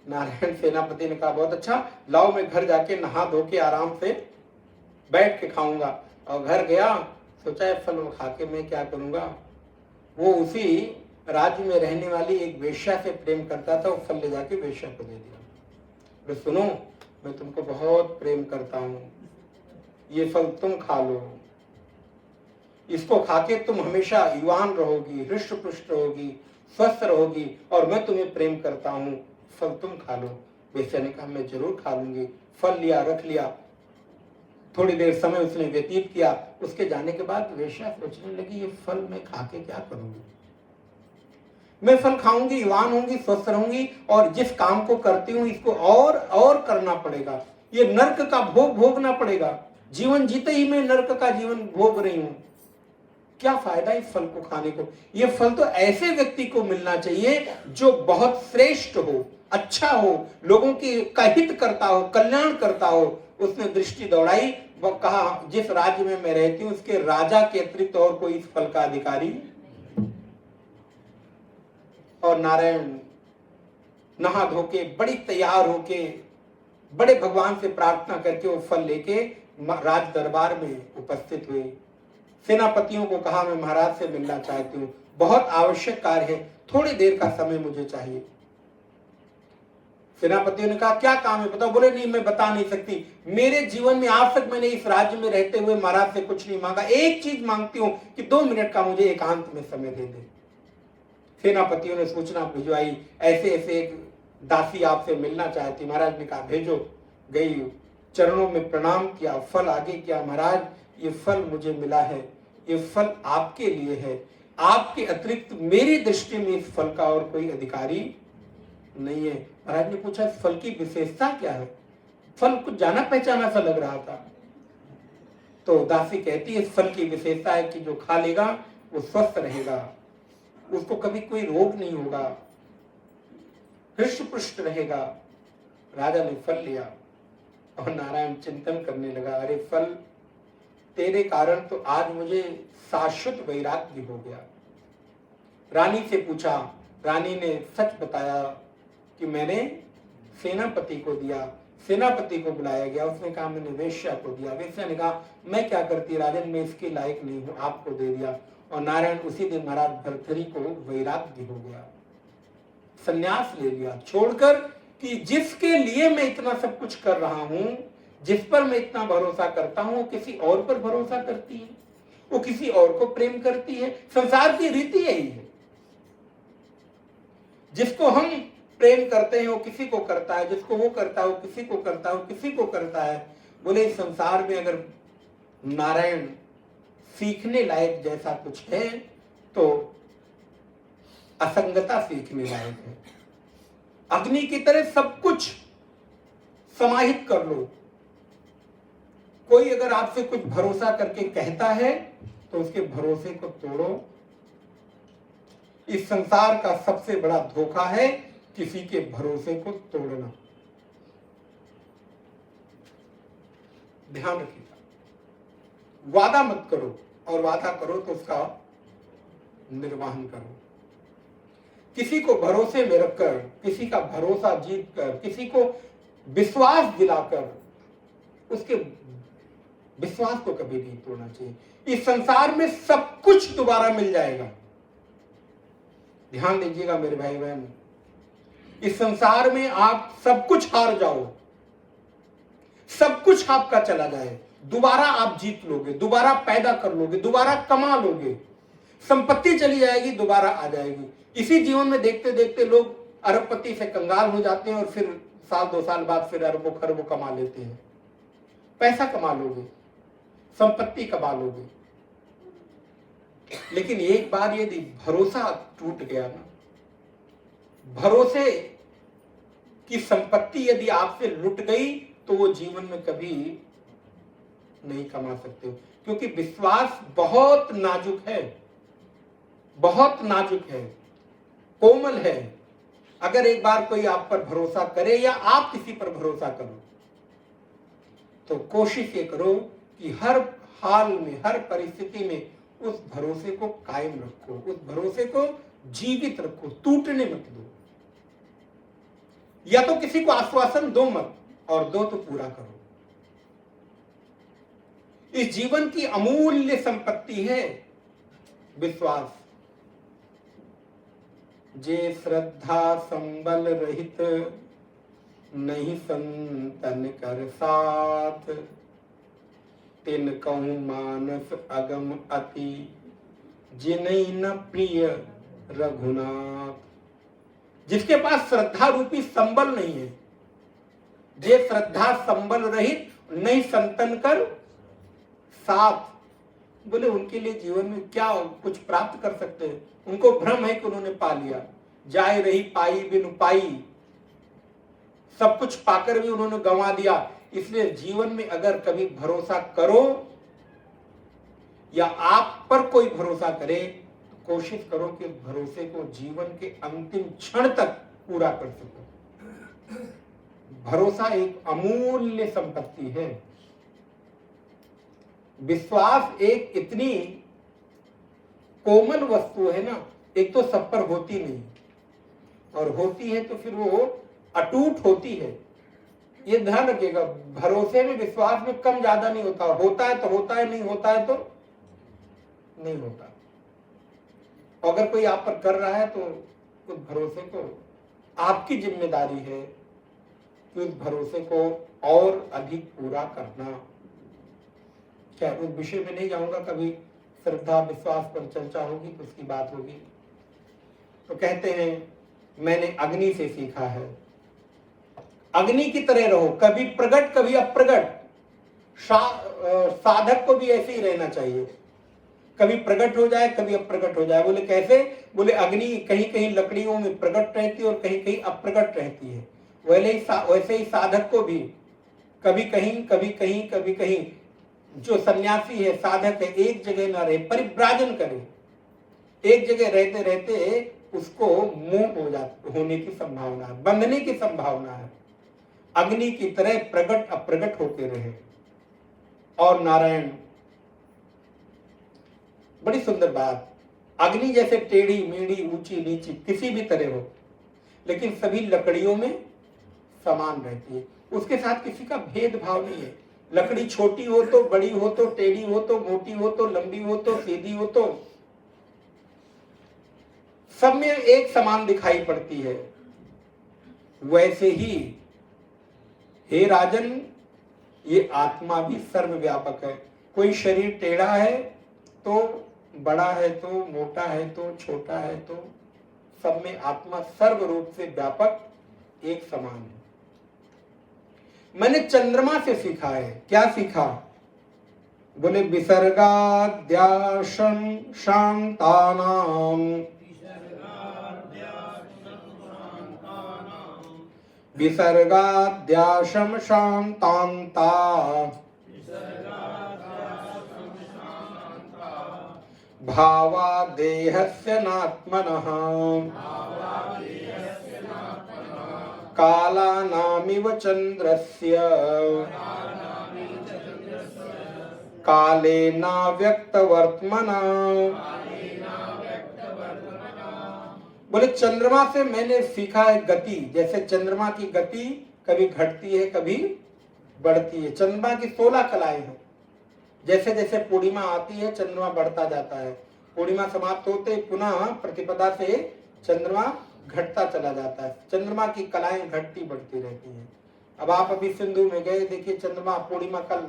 नारायण सेनापति ने कहा बहुत अच्छा, लाओ मैं घर जाके नहा धो के आराम से बैठ के खाऊंगा। और घर गया, सोचा है फल खा के मैं क्या करूंगा। वो उसी राज्य में रहने वाली एक वेश्या से प्रेम करता था, वो फल ले जाके वेश्या को दे दिया। बोले सुनो मैं तुमको बहुत प्रेम करता हूं, ये फल तुम खा लो, इसको खाके तुम हमेशा युवान रहोगी, हृष्ट पुष्ट रहोगी, स्वस्थ रहोगी, और मैं तुम्हें प्रेम करता हूं, फल तुम खा लो। वेश्या ने कहा मैं जरूर खा लूंगी। फल लिया, रख लिया। थोड़ी देर समय उसने व्यतीत किया। उसके जाने के बाद वेश्या सोचने लगी, ये फल मैं खा के क्या करूंगी? मैं फल खाऊंगी, युवान होंगी, स्वस्थ रहूंगी, और जिस काम को करती हूँ इसको और करना पड़ेगा। ये नर्क का भोग भोगना पड़ेगा। जीवन जीते ही मैं नर्क का जीवन भोग रही हूं। क्या फायदा इस फल को खाने को? ये फल तो ऐसे व्यक्ति को मिलना चाहिए जो बहुत श्रेष्ठ हो, अच्छा हो, लोगों की का हित करता हो, कल्याण करता हो। उसने दृष्टि दौड़ाई, वो कहा जिस राज्य में मैं रहती हूँ उसके राजा के अतिरिक्त और कोई इस फल का अधिकारी। और नारायण नहा धो के, बड़ी तैयार होके, बड़े भगवान से प्रार्थना करके वो फल लेके राज दरबार में उपस्थित हुए। सेनापतियों को कहा, मैं महाराज से मिलना चाहती हूँ, बहुत आवश्यक कार्य है, थोड़ी देर का समय मुझे चाहिए। सेनापतियों ने कहा, क्या काम है बताओ? बोले, नहीं मैं बता नहीं सकती, मेरे जीवन में आज तक मैंने इस राज्य में रहते हुए महाराज से कुछ नहीं मांगा, एक चीज मांगती हूँ कि 2 मिनट का मुझे एकांत में समय दे दे। सेनापतियों ने सूचना भिजवाई, ऐसे ऐसे एक दासी आपसे मिलना चाहती। महाराज ने कहा, भेजो। गई, चरणों में प्रणाम किया, फल आगे किया। महाराज, ये फल मुझे मिला है, ये फल आपके लिए है, आपके अतिरिक्त मेरी दृष्टि में इस फल का और कोई अधिकारी नहीं है। महाराज ने पूछा, इस फल की विशेषता क्या है? फल कुछ जाना पहचाना सा लग रहा था। तो दासी कहती है, इस फल की विशेषता है कि जो खा लेगा वो स्वस्थ रहेगा, उसको कभी कोई रोग नहीं होगा, हृष्ट पुष्ट रहेगा। राजा ने फल लिया और नारायण चिंतन करने लगा, अरे फल, तेरे कारण तो आज मुझे शाश्वत वैराग्य हो गया। रानी से पूछा, रानी ने सच बताया कि मैंने सेनापति को दिया। सेनापति को बुलाया गया, उसने कहा मैंने वेश्या को दिया। वेश्या ने कहा, मैं क्या करती राजन, मैं इसके लायक नहीं हूं, आपको दे दिया। और नारायण उसी दिन महाराज भर्तृहरि को वैराग्य हो गया, संन्यास ले लिया, छोड़कर कि जिसके लिए मैं इतना सब कुछ कर रहा हूं, जिस पर मैं इतना भरोसा करता हूं, वो किसी और पर भरोसा करती है, वो किसी और को प्रेम करती है। संसार की रीति यही है, जिसको हम प्रेम करते हैं वो किसी को करता है, जिसको वो करता है वो किसी को करता है, वो किसी को करता है। बोले इस संसार में अगर नारायण सीखने लायक जैसा कुछ है तो असंगता सीखने लायक है। अग्नि की तरह सब कुछ समाहित कर लो। कोई अगर आपसे कुछ भरोसा करके कहता है तो उसके भरोसे को तोड़ो। इस संसार का सबसे बड़ा धोखा है किसी के भरोसे को तोड़ना। ध्यान रखिएगा, वादा मत करो, और वादा करो तो उसका निर्वहन करो। किसी को भरोसे में रखकर, किसी का भरोसा जीतकर, किसी को विश्वास दिलाकर उसके विश्वास को कभी नहीं तोड़ना चाहिए। इस संसार में सब कुछ दोबारा मिल जाएगा। ध्यान दीजिएगा मेरे भाई बहन, इस संसार में आप सब कुछ हार जाओ, सब कुछ आपका चला जाए, दोबारा आप जीत लोगे, दोबारा पैदा कर लोगे, दोबारा कमा लोगे, संपत्ति चली जाएगी, दोबारा आ जाएगी। इसी जीवन में देखते देखते लोग अरबपति से कंगाल हो जाते हैं और फिर 1-2 साल बाद फिर अरबों खरबों कमा लेते हैं। पैसा कमा लोगे, संपत्ति कमा लोगे, लेकिन एक बार यदि भरोसा टूट गया ना, भरोसे की संपत्ति यदि आपसे लुट गई तो वो जीवन में कभी नहीं कमा सकते हो, क्योंकि विश्वास बहुत नाजुक है, बहुत नाजुक है, कोमल है। अगर एक बार कोई आप पर भरोसा करे या आप किसी पर भरोसा करो तो कोशिश ये करो कि हर हाल में, हर परिस्थिति में उस भरोसे को कायम रखो, उस भरोसे को जीवित रखो, टूटने मत दो। या तो किसी को आश्वासन दो मत, और दो तो पूरा करो। इस जीवन की अमूल्य संपत्ति है विश्वास। जे श्रद्धा संबल रहित, नहीं संतन कर साथ, तिन कहूं मानस अगम अति, जिनई न प्रिय रघुनाथ। जिसके पास श्रद्धा रूपी संबल नहीं है, जे श्रद्धा संबल रहित, नहीं संतन कर साथ, बोले उनके लिए जीवन में क्या कुछ प्राप्त कर सकते हैं? उनको भ्रम है कि उन्होंने पा लिया। जाए रही पाई बिन पाई, सब कुछ पाकर भी उन्होंने गंवा दिया। इसलिए जीवन में अगर कभी भरोसा करो या आप पर कोई भरोसा करे तो कोशिश करो कि भरोसे को जीवन के अंतिम क्षण तक पूरा कर सको। भरोसा एक अमूल्य संपत्ति है। विश्वास एक इतनी कोमल वस्तु है ना, एक तो सब पर होती नहीं, और होती है तो फिर वो अटूट होती है। ये ध्यान रखिएगा, भरोसे में विश्वास में कम ज्यादा नहीं होता। होता है तो होता है, नहीं होता है तो नहीं होता। अगर कोई आप पर कर रहा है तो उस भरोसे को आपकी जिम्मेदारी है कि उस भरोसे को और अधिक पूरा करना। क्या उस विषय में नहीं जाऊंगा, कभी श्रद्धा विश्वास पर चर्चा होगी तो उसकी बात होगी। तो कहते हैं मैंने अग्नि से सीखा है, अग्नि की तरह रहो, कभी प्रकट कभी अप्रकट। साधक को भी ऐसे ही रहना चाहिए, कभी प्रकट हो जाए कभी अप्रकट हो जाए। बोले कैसे? बोले अग्नि कहीं कहीं लकड़ियों में प्रकट रहती है और कहीं कहीं अप्रकट रहती है। वैसे ही साधक को भी कभी कहीं कभी कहीं कभी कहीं, जो सन्यासी है साधक है, एक जगह ना रहे, परिव्राजन करे। एक जगह रहते रहते उसको मोह होने की संभावना है, बंधने की संभावना है। अग्नि की तरह प्रकट अप्रकट होते रहे। और नारायण, बड़ी सुंदर बात, अग्नि जैसे टेढ़ी मेढ़ी ऊंची नीची किसी भी तरह हो, लेकिन सभी लकड़ियों में समान रहती है। उसके साथ किसी का भेदभाव नहीं है। लकड़ी छोटी हो तो, बड़ी हो तो, टेढ़ी हो तो, मोटी हो तो, लंबी हो तो, सीधी हो तो, सब में एक समान दिखाई पड़ती है। वैसे ही हे राजन, ये आत्मा भी सर्वव्यापक है। कोई शरीर टेढ़ा है तो, बड़ा है तो, मोटा है तो, छोटा है तो, सब में आत्मा सर्व रूप से व्यापक एक समान है। मैंने चंद्रमा से सीखा है। क्या सीखा? बोले विसर्गाद्याशं शांतानाम, विसर्गाद्याशं शांतांता, भावा देहस्य नात्मनः, कालानामिव चंद्रस्य, कालेना व्यक्तवर्त्मना। बोले चंद्रमा से मैंने सीखा है गति। जैसे चंद्रमा की गति कभी घटती है कभी बढ़ती है। चंद्रमा की 16 कलाएं हैं। जैसे जैसे पूर्णिमा आती है चंद्रमा बढ़ता जाता है, पूर्णिमा समाप्त होते पुनः प्रतिपदा से चंद्रमा घटता चला जाता है। चंद्रमा की कलाएं घटती बढ़ती रहती हैं। अब आप अभी सिंधु में गए, देखिए चंद्रमा पूर्णिमा कल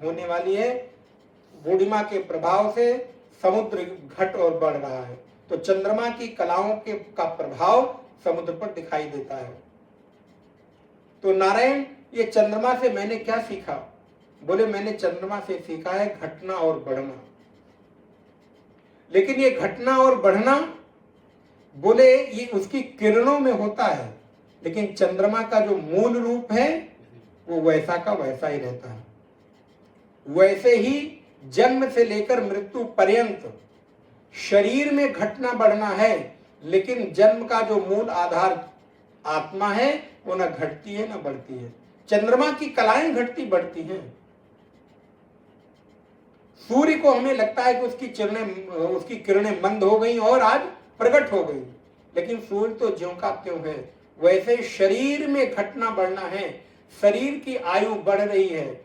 होने वाली है। पूर्णिमा के प्रभाव से समुद्र घट और बढ़ रहा है, तो चंद्रमा की कलाओं का प्रभाव समुद्र पर दिखाई देता है। तो नारायण, ये चंद्रमा से मैंने क्या सीखा? बोले मैंने चंद्रमा से सीखा है घटना और बढ़ना। लेकिन ये घटना और बढ़ना, बोले ये उसकी किरणों में होता है, लेकिन चंद्रमा का जो मूल रूप है वो वैसा का वैसा ही रहता है। वैसे ही जन्म से लेकर मृत्यु पर्यंत शरीर में घटना बढ़ना है, लेकिन जन्म का जो मूल आधार आत्मा है वो न घटती है न बढ़ती है। चंद्रमा की कलाएं घटती बढ़ती हैं। सूर्य को हमें लगता है कि उसकी किरणें मंद हो गई और आज प्रकट हो गई, लेकिन सूर्य तो ज्यों का त्यों है। वैसे शरीर में घटना बढ़ना है, शरीर की आयु बढ़ रही है।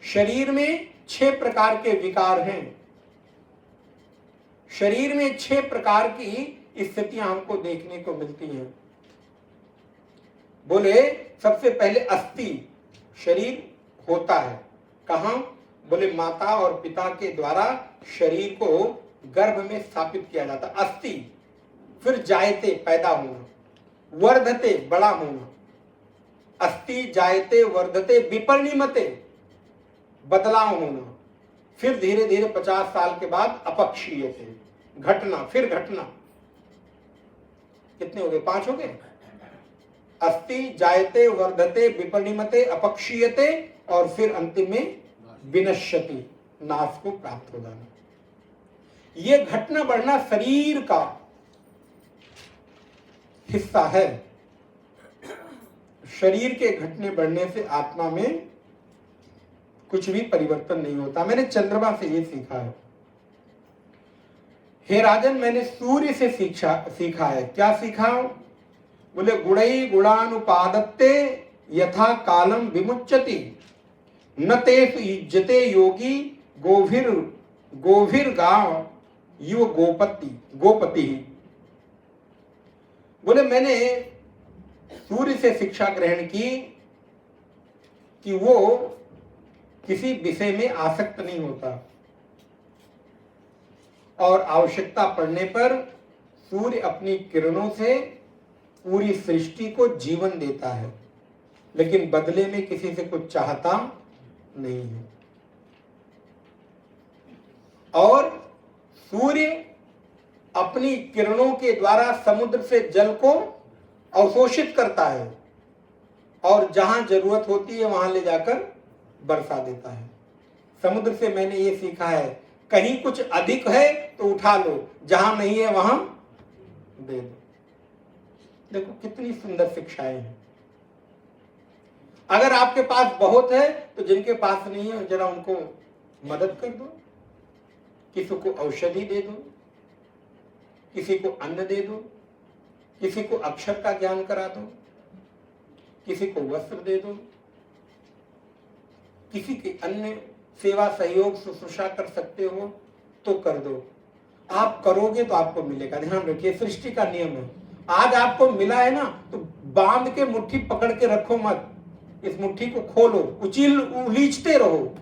शरीर में 6 प्रकार के विकार हैं। शरीर में 6 प्रकार की स्थितियां हमको देखने को मिलती हैं। बोले सबसे पहले अस्थि शरीर होता है। कहां? बोले माता और पिता के द्वारा शरीर को गर्भ में स्थापित किया जाता, अस्थि। फिर जायते पैदा होना, वर्धते बड़ा होना, अस्थि जायते वर्धते विपरिणमते बदलाव होना, फिर धीरे धीरे 50 साल के बाद अपक्षीय थे, घटना, फिर घटना। कितने हो गए? 5 हो गए। अस्ति, जायते, वर्धते, विपरिणमते, अपक्षीयते और फिर अंतिम में विनश्यति, नाश को प्राप्त हो जाना। ये घटना बढ़ना शरीर का हिस्सा है। शरीर के घटने बढ़ने से आत्मा में कुछ भी परिवर्तन नहीं होता। मैंने चंद्रमा से ये सीखा है। हे राजन, मैंने सूर्य से सीखा है। क्या सीखा? बोले गुणई गुणानुपादत्ते यथा कालम विमुच्यति न तेषु युज्यते योगी गोभिर गांव युव गोपति। बोले मैंने सूर्य से शिक्षा ग्रहण की कि वो किसी विषय में आसक्त नहीं होता और आवश्यकता पड़ने पर सूर्य अपनी किरणों से पूरी सृष्टि को जीवन देता है, लेकिन बदले में किसी से कुछ चाहता नहीं है। और सूर्य अपनी किरणों के द्वारा समुद्र से जल को अवशोषित करता है और जहां जरूरत होती है वहां ले जाकर बरसा देता है। समुद्र से मैंने ये सीखा है, कहीं कुछ अधिक है तो उठा लो, जहां नहीं है वहां दे दो। देखो कितनी सुंदर शिक्षाएं हैं। अगर आपके पास बहुत है तो जिनके पास नहीं है जरा उनको मदद कर दो, किसी को औषधि दे दो, किसी को अन्न दे दो, किसी को अक्षर का ज्ञान करा दो, किसी को वस्त्र दे दो, किसी की अन्य सेवा सहयोग शुश्रूषा कर सकते हो तो कर दो। आप करोगे तो आपको मिलेगा। ध्यान रखिए, सृष्टि का नियम है। आज आपको मिला है ना, तो बांध के मुट्ठी पकड़ के रखो मत, इस मुट्ठी को खोलो, उलीचते रहो।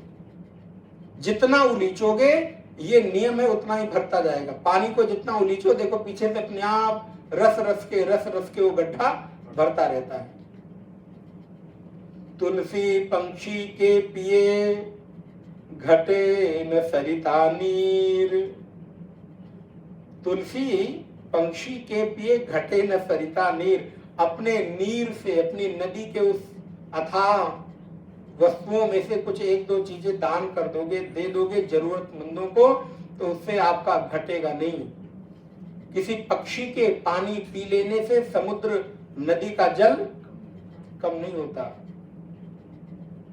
जितना उलीचोगे, ये नियम है, उतना ही भरता जाएगा। पानी को जितना उलीचो, देखो पीछे से अपने आप रस रस के वो गड्ढा भरता रहता है। तुलसी पंक्षी के पिए घटे न सरिता नीर। तुलसी पंक्षी के पिए घटे न सरिता नीर। अपने नीर से, अपनी नदी के उस अथाह वस्तुओं में से कुछ 1-2 चीजें दान कर दोगे, दे दोगे जरूरतमंदों को, तो उससे आपका घटेगा नहीं। किसी पक्षी के पानी पी लेने से समुद्र नदी का जल कम नहीं होता।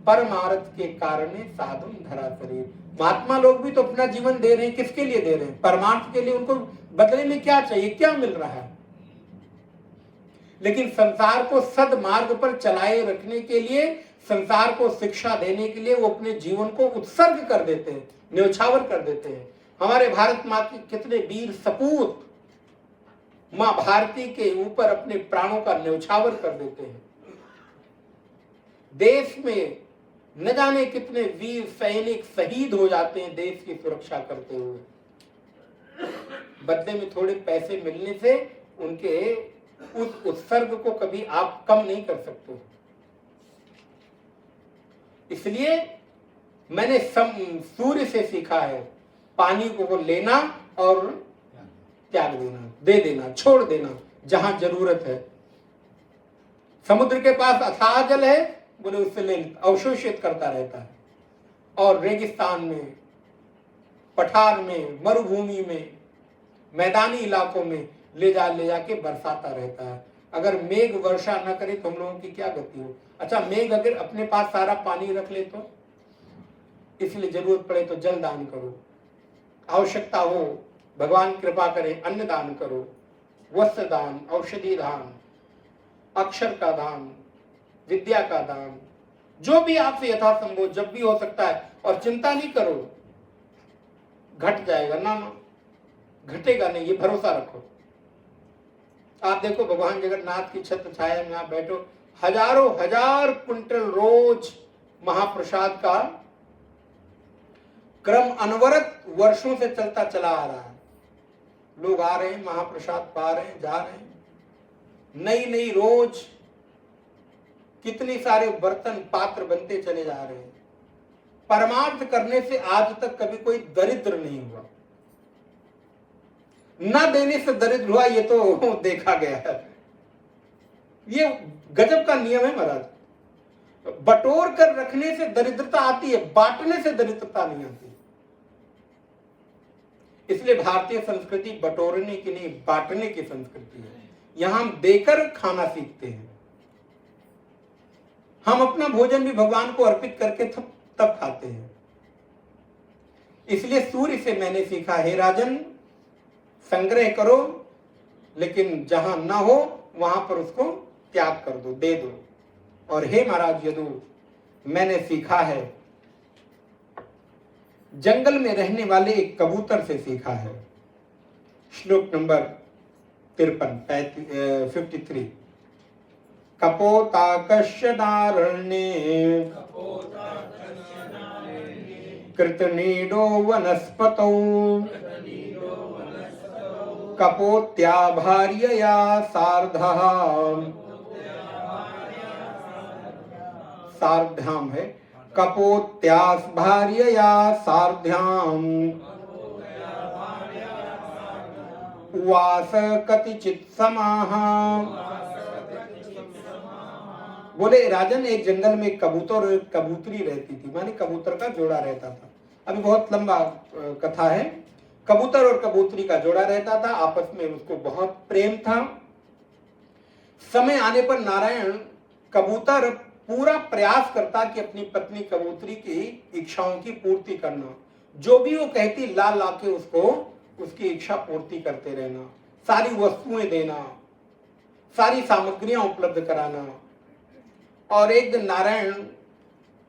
परमार्थ के कारण साधुन धरा शरीर। महात्मा लोग भी तो अपना जीवन दे रहे हैं, किसके लिए दे रहे हैं? परमार्थ के लिए। उनको बदले में क्या चाहिए, क्या मिल रहा है? लेकिन संसार को सद्मार्ग पर चलाए रखने के लिए, संसार को शिक्षा देने के लिए वो अपने जीवन को उत्सर्ग कर देते हैं, न्यौछावर कर देते हैं। हमारे भारत माँ के कितने वीर सपूत माँ भारती के ऊपर अपने प्राणों का न्यौछावर कर देते हैं। देश में न जाने कितने वीर सैनिक शहीद हो जाते हैं देश की सुरक्षा करते हुए। बदले में थोड़े पैसे मिलने से उनके उस उत्सर्ग को कभी आप कम नहीं कर सकते। इसलिए मैंने सूर्य से सीखा है, पानी को लेना और त्याग देना, दे देना, छोड़ देना जहां जरूरत है। समुद्र के पास अथाह जल है, बोले उससे ले अवशोषित करता रहता है, और रेगिस्तान में, पठार में, मरुभूमि में, मैदानी इलाकों में ले जाके बरसाता रहता है। अगर मेघ वर्षा न करे तो हम लोगों की क्या गति हो? अच्छा, मेघ अगर अपने पास सारा पानी रख ले तो? इसलिए जरूरत पड़े तो जल दान करो, आवश्यकता हो भगवान कृपा करे अन्न दान करो, वस्त्र दान, औषधि दान, अक्षर का दान, विद्या का दान, जो भी आपसे यथासंभव जब भी हो सकता है। और चिंता नहीं करो घट जाएगा, ना घटेगा नहीं, ये भरोसा रखो। आप देखो भगवान जगन्नाथ की छत्र छाया में आप बैठो, हजारों हजार कुंटल रोज महाप्रसाद का क्रम अनवरत वर्षों से चलता चला आ रहा है। लोग आ रहे हैं, महाप्रसाद पा रहे हैं, जा रहे हैं। नई नई रोज कितने सारे बर्तन पात्र बनते चले जा रहे हैं। परमार्थ करने से आज तक कभी कोई दरिद्र नहीं हुआ। न देने से दरिद्र हुआ, ये तो देखा गया है। ये गजब का नियम है महाराज। बटोर कर रखने से दरिद्रता आती है, बांटने से दरिद्रता नहीं आती। इसलिए भारतीय संस्कृति बटोरने की नहीं, बांटने की संस्कृति है। यहां हम देकर खाना सीखते हैं। हम अपना भोजन भी भगवान को अर्पित करके तब खाते हैं। इसलिए सूर्य से मैंने सीखा, हे राजन, संग्रह करो, लेकिन जहां ना हो वहां पर उसको त्याग कर दो, दे दो। और हे महाराज यदु, मैंने सीखा है, जंगल में रहने वाले एक कबूतर से सीखा है। श्लोक नंबर 53। कपोताकश्यदारण्ये कृतनीडो वनस्पतौ कपोत्या भार्यया सार्धः, सार्धाम है, कपोत्यास भार्यया सार्ध्याम उवास कतिचित् समाः। बोले राजन, एक जंगल में कबूतर और कबूतरी रहती थी, माने कबूतर का जोड़ा रहता था। अभी बहुत लंबा कथा है। कबूतर और कबूतरी का जोड़ा रहता था, आपस में उसको बहुत प्रेम था। समय आने पर नारायण, कबूतर पूरा प्रयास करता कि अपनी पत्नी कबूतरी की इच्छाओं की पूर्ति करना। जो भी वो कहती ला ला के उसको उसकी इच्छा पूर्ति करते रहना, सारी वस्तुएं देना, सारी सामग्रियां उपलब्ध कराना। और एक दिन नारायण,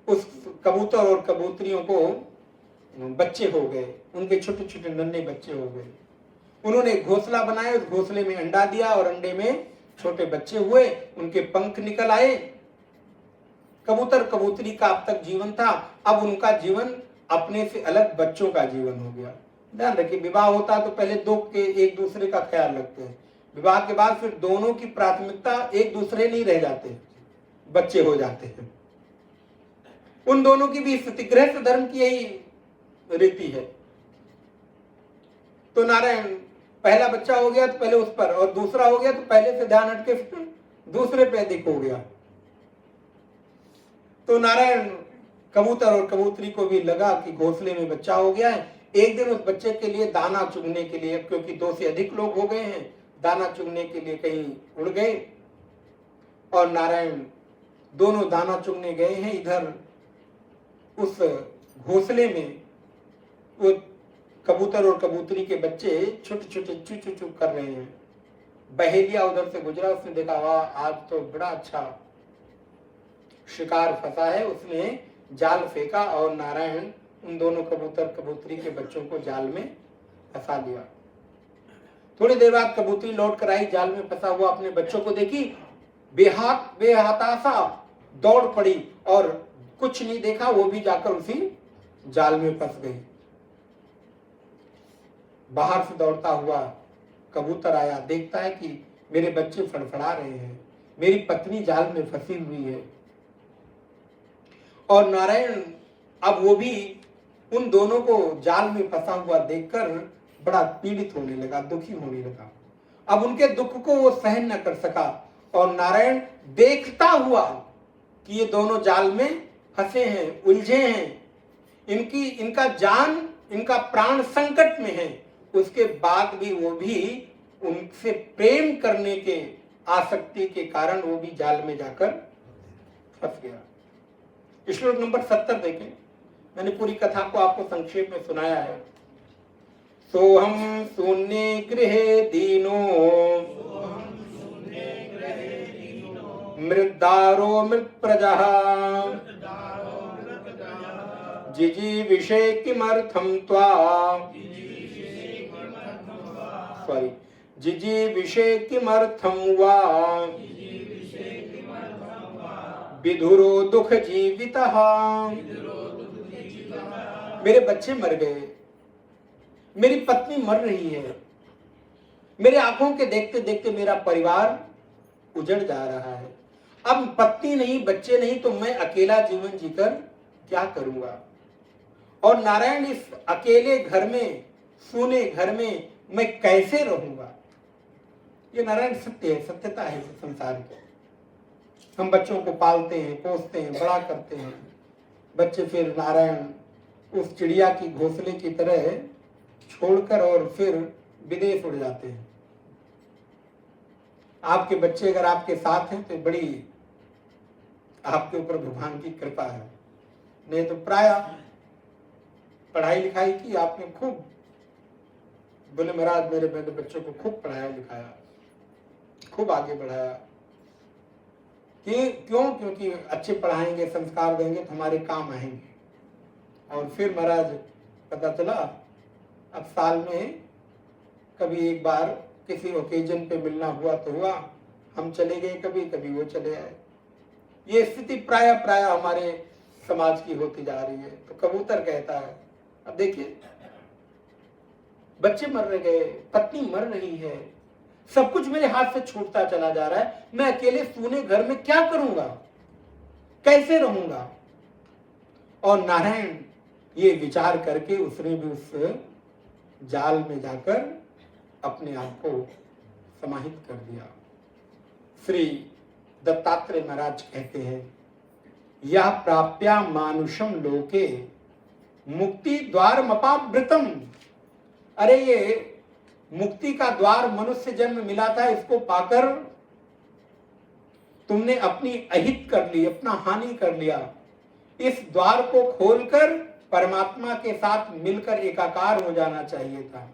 उस कबूतर और कबूतरियों को बच्चे हो गए, उनके छोटे छोटे नन्हे बच्चे हो गए। उन्होंने घोंसला बनाया, उस घोंसले में अंडा दिया और अंडे में छोटे बच्चे हुए, उनके पंख निकल आए। कबूतर कबूतरी का अब तक जीवन था, अब उनका जीवन अपने से अलग बच्चों का जीवन हो गया। ध्यान रखिए, विवाह होता तो पहले दो के एक दूसरे का ख्याल रखते हैं, विवाह के बाद फिर दोनों की प्राथमिकता एक दूसरे नहीं रह जाते, बच्चे हो जाते हैं। उन दोनों की भी स्थिति, गृहस्थ धर्म की यही रीति है। तो नारायण, पहला बच्चा हो गया तो पहले उस पर, और दूसरा हो गया तो पहले से ध्यान हटके दूसरे पे अधिक हो गया। तो नारायण, कबूतर और कबूतरी को भी लगा कि घोंसले में बच्चा हो गया है। एक दिन उस बच्चे के लिए दाना चुगने के लिए, क्योंकि 2 से अधिक लोग हो गए हैं, दाना चुगने के लिए कहीं उड़ गए। और नारायण दोनों दाना चुगने गए हैं। इधर उस घोंसले में वो कबूतर और कबूतरी के बच्चे छोटे छोटे चू चू चू कर रहे हैं। बहेलिया उधर से गुजरा, उसने देखा, वाह आज तो बड़ा अच्छा शिकार फंसा है। उसने जाल फेंका और नारायण उन दोनों कबूतर कबूतरी के बच्चों को जाल में फंसा लिया। थोड़ी देर बाद कबूतरी लौट कर आई, जाल में फंसा हुआ अपने बच्चों को देखी, बेहताशा दौड़ पड़ी और कुछ नहीं देखा, वो भी जाकर उसी जाल में फंस गई। बाहर से दौड़ता हुआ कबूतर आया, देखता है कि मेरे बच्चे फड़फड़ा रहे हैं, मेरी पत्नी जाल में फंसी हुई है। और नारायण अब वो भी उन दोनों को जाल में फंसा हुआ देखकर बड़ा पीड़ित होने लगा, दुखी होने लगा। अब उनके दुख को वो सहन न कर सका और नारायण देखता हुआ कि ये दोनों जाल में फंसे हैं, उलझे हैं, इनका प्राण संकट में है, उसके बाद भी वो भी उनसे प्रेम करने के आसक्ति के कारण वो भी जाल में जाकर फंस गया। श्लोक नंबर 70 देखें। मैंने पूरी कथा को आपको संक्षेप में सुनाया है। सोहम शून्ये गृहे दीनो मृदारो मृत प्रजा जिजीविषे किमर्थम त्वा जिजीविषे किमर्थम वा विधुरो दुख जीवितः। मेरे बच्चे मर गए, मेरी पत्नी मर रही है, मेरे आंखों के देखते देखते मेरा परिवार उजड़ जा रहा है। अब पत्नी नहीं, बच्चे नहीं, तो मैं अकेला जीवन जीकर क्या करूंगा। और नारायण इस अकेले घर में, सूने घर में मैं कैसे रहूंगा। ये नारायण सत्य है, सत्यता है संसार की। हम बच्चों को पालते हैं, पोसते हैं, बड़ा करते हैं, बच्चे फिर नारायण उस चिड़िया की घोंसले की तरह छोड़कर और फिर विदेश उड़ जाते हैं। आपके बच्चे अगर आपके साथ हैं तो बड़ी आपके ऊपर भगवान की कृपा है, नहीं तो प्राय पढ़ाई लिखाई की आपने खूब। बोले महाराज मेरे बच्चों को खूब पढ़ाया लिखाया, खूब आगे बढ़ाया। क्यों? क्योंकि अच्छे पढ़ाएंगे, संस्कार देंगे तो हमारे काम आएंगे। और फिर महाराज पता चला अब साल में कभी एक बार किसी ओकेजन पे मिलना हुआ तो हुआ, हम चले गए कभी, कभी वो चले आए। ये स्थिति प्राय हमारे समाज की होती जा रही है। तो कबूतर कहता है, अब देखिए बच्चे मर गए, पत्नी मर रही है, सब कुछ मेरे हाथ से छूटता चला जा रहा है, मैं अकेले सूने घर में क्या करूंगा, कैसे रहूंगा। और नारायण ये विचार करके उसने भी उस जाल में जाकर अपने आप को समाहित कर दिया। श्री दत्तात्रेय महाराज कहते हैं, यह प्राप्या मानुषम लोके मुक्ति द्वार मपावृतम। अरे ये मुक्ति का द्वार मनुष्य जन्म मिला था, इसको पाकर तुमने अपनी अहित कर ली, अपना हानि कर लिया। इस द्वार को खोलकर परमात्मा के साथ मिलकर एकाकार हो जाना चाहिए था।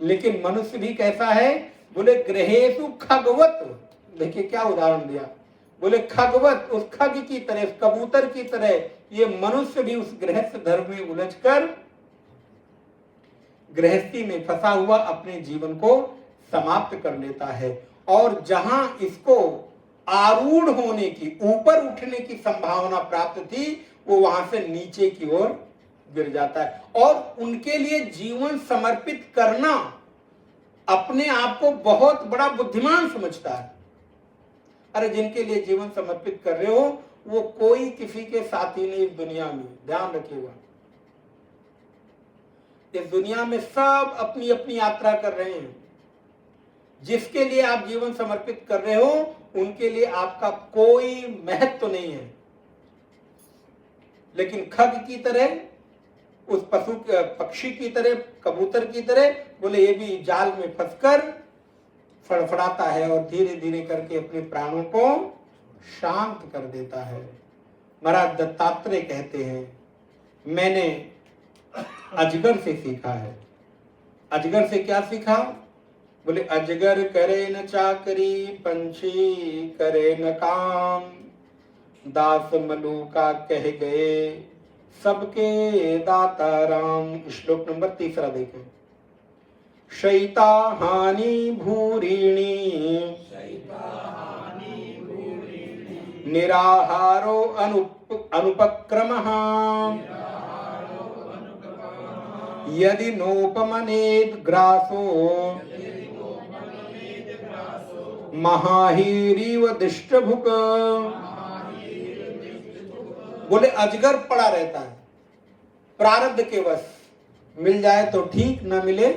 लेकिन मनुष्य भी कैसा है, बोले ग्रहेषु खगवत। देखिए क्या उदाहरण दिया, बोले खगवत, उस खग की तरह, कबूतर की तरह ये मनुष्य भी उस गृहस्थ धर्म में उलझकर गृहस्थी में फंसा हुआ अपने जीवन को समाप्त कर लेता है। और जहां इसको आरूढ़ होने की, ऊपर उठने की संभावना प्राप्त थी, वो वहां से नीचे की ओर गिर जाता है। और उनके लिए जीवन समर्पित करना अपने आप को बहुत बड़ा बुद्धिमान समझता है। अरे जिनके लिए जीवन समर्पित कर रहे हो वो कोई किसी के साथी नहीं इस दुनिया में, ध्यान रखिएगा। इस दुनिया में सब अपनी अपनी यात्रा कर रहे हैं। जिसके लिए आप जीवन समर्पित कर रहे हो उनके लिए आपका कोई महत्व नहीं है। लेकिन खग की तरह, उस पक्षी की तरह, कबूतर की तरह, बोले ये भी जाल में फंसकर फड़फड़ाता है और धीरे धीरे करके अपने प्राणों को शांत कर देता है। महाराज दत्तात्रेय कहते हैं, मैंने अजगर से सीखा है। अजगर से क्या सीखा? बोले अजगर करे न चाकरी, पंछी करे न काम, दास मलूका कह गए सबके दाता राम। श्लोक नंबर 3 देखें। शयिता हानि भूरिणी निराहारो अनुपक्रमः यदि नोपमनेद ग्रासो महाहीरीव दिष्टभुक। बोले अजगर पड़ा रहता है, प्रारब्ध के वश, मिल जाए तो ठीक, न मिले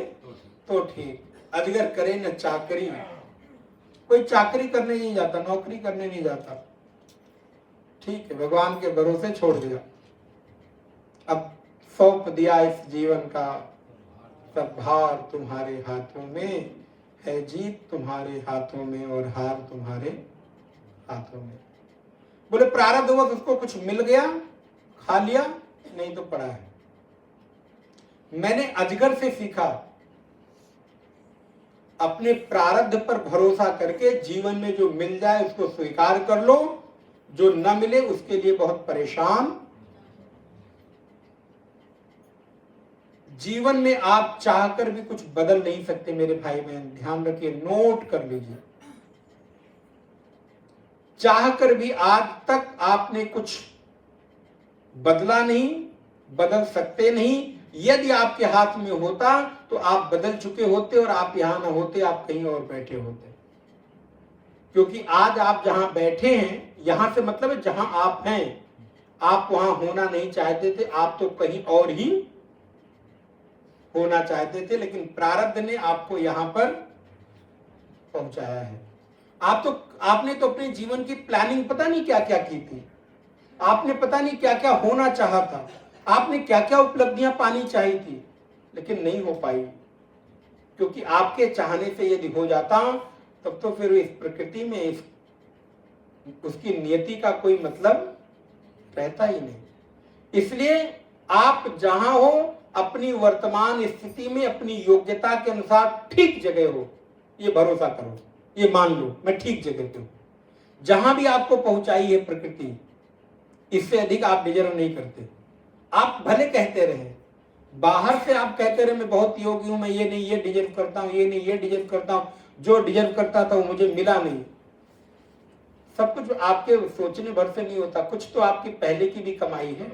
तो ठीक। अजगर करे न चाकरी, कोई चाकरी करने नहीं जाता, नौकरी करने नहीं जाता, ठीक है, भगवान के भरोसे छोड़ दिया। अब सौंप दिया इस जीवन का सब भार तुम्हारे हाथों में है, जीत तुम्हारे हाथों में और हार तुम्हारे हाथों में। बोले प्रारब्ध हुआ तो उसको कुछ मिल गया, खा लिया, नहीं तो पड़ा है। मैंने अजगर से सीखा, अपने प्रारब्ध पर भरोसा करके जीवन में जो मिल जाए उसको स्वीकार कर लो, जो न मिले उसके लिए बहुत परेशान। जीवन में आप चाहकर भी कुछ बदल नहीं सकते मेरे भाई बहन, ध्यान रखिए, नोट कर लीजिए। चाहकर भी आज तक आपने कुछ बदला नहीं, बदल सकते नहीं। यदि आपके हाथ में होता तो आप बदल चुके होते और आप यहां न होते, आप कहीं और बैठे होते। क्योंकि आज आप जहां बैठे हैं, यहां से मतलब है जहां आप हैं, आप वहां होना नहीं चाहते थे, आप तो कहीं और ही होना चाहते थे, लेकिन प्रारब्ध ने आपको यहां पर पहुंचाया है। आपने तो अपने जीवन की प्लानिंग पता नहीं क्या क्या की थी, आपने पता नहीं क्या क्या होना चाहा था, आपने क्या क्या उपलब्धियां पानी चाहिए थी, लेकिन नहीं हो पाई। क्योंकि आपके चाहने से यदि हो जाता तब तो फिर इस प्रकृति में उसकी नियति का कोई मतलब रहता ही नहीं। इसलिए आप जहां हो, अपनी वर्तमान स्थिति में अपनी योग्यता के अनुसार ठीक जगह हो, ये भरोसा करो, ये मान लो मैं ठीक जगह पे हूं। जहां भी आपको पहुंचाई है प्रकृति, इससे अधिक आप डिजर्व नहीं करते। आप भले कहते रहे, बाहर से आप कहते रहे मैं बहुत योगी हूं, मैं ये नहीं ये डिजर्व करता हूं, ये नहीं ये डिजर्व करता हूं, जो डिजर्व करता था वो मुझे मिला नहीं। सब कुछ आपके सोचने भर से नहीं होता, कुछ तो आपकी पहले की भी कमाई है।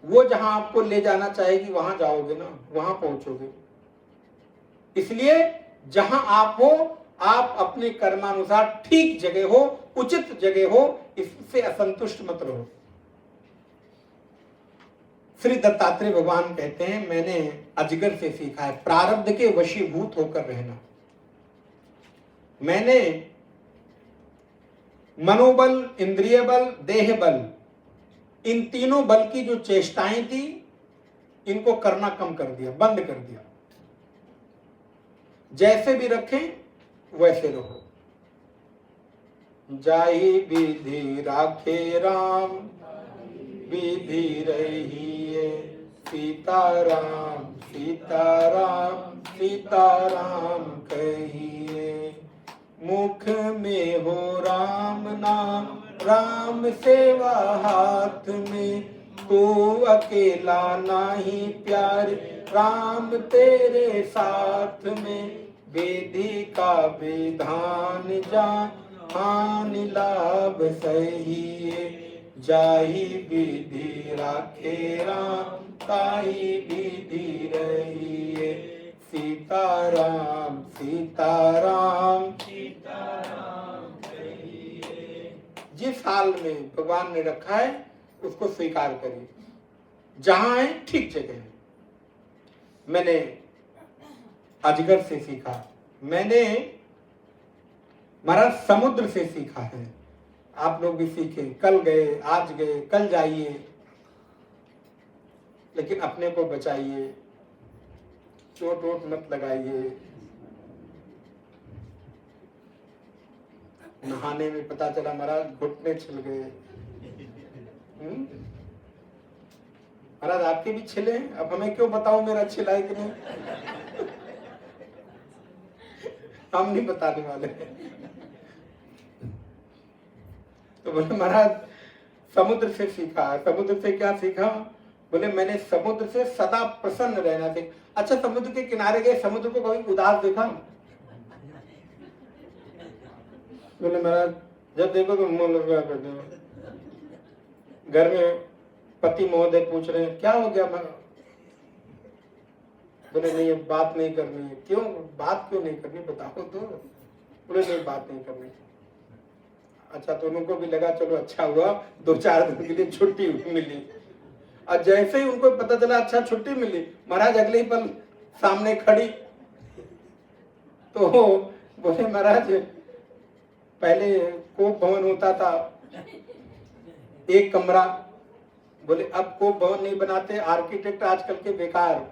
वो जहां आपको ले जाना चाहेगी वहां जाओगे ना, वहां पहुंचोगे। इसलिए जहां आप हो, आप अपने कर्मानुसार ठीक जगह हो, उचित जगह हो, इससे असंतुष्ट मत रहो। श्री दत्तात्रेय भगवान कहते हैं, मैंने अजगर से सीखा है प्रारब्ध के वशीभूत होकर रहना। मैंने मनोबल, इंद्रिय बल, देह बल, इन तीनों बल की जो चेष्टाएं थी, इनको करना कम कर दिया, बंद कर दिया। जैसे भी रखें वैसे रहो। जाहि विधि राखे राम, विधि रहिए सीताराम, सीताराम सीताराम कहिए। मुख में हो राम नाम, राम सेवा हाथ में, तू अकेला नाही प्यारे, राम तेरे साथ में। विधि का विधान जान, हानि लाभ सहिए। जाहि विधि राखे राम, ताहि विधि रहिए सीताराम, सीताराम सीताराम कहिए। जिस हाल में भगवान ने रखा है उसको स्वीकार करिए। जहां है ठीक जगह है। मैंने अजगर से सीखा, मैंने महाराज समुद्र से सीखा है। आप लोग भी सीखे, कल गए, आज गए, कल जाइए, लेकिन अपने को बचाइए, चोट वोट मत लगाइए। नहाने में पता चला महाराज घुटने छिल गए। महाराज आपके भी छिले, अब हमें क्यों बताओ मेरा छिला है कि नहीं। हम नहीं बताने वाले। तो बोले महाराज समुद्र से सीखा। समुद्र से क्या सीखा? बोले मैंने समुद्र से सदा प्रसन्न रहना सीखा। अच्छा, समुद्र के किनारे गए, समुद्र को कभी उदास देखा? बोले महाराज जब देखो तो मुंह लगा कर दो। घर में पति महोदय पूछ रहे हैं क्या हो गया? बोले नहीं बात नहीं करनी है। क्यों बात क्यों नहीं करनी, बताओ तो। बोले नहीं बात नहीं करनी। अच्छा, तो उनको भी लगा चलो अच्छा हुआ 2-4 दिन के लिए छुट्टी मिली। और जैसे ही उनको पता चला अच्छा छुट्टी मिली, महाराज अगले ही पल सामने खड़ी। तो बोले महाराज पहले कोप भवन होता था, एक कमरा। बोले अब कोप भवन नहीं बनाते, आर्किटेक्ट आजकल के बेकार।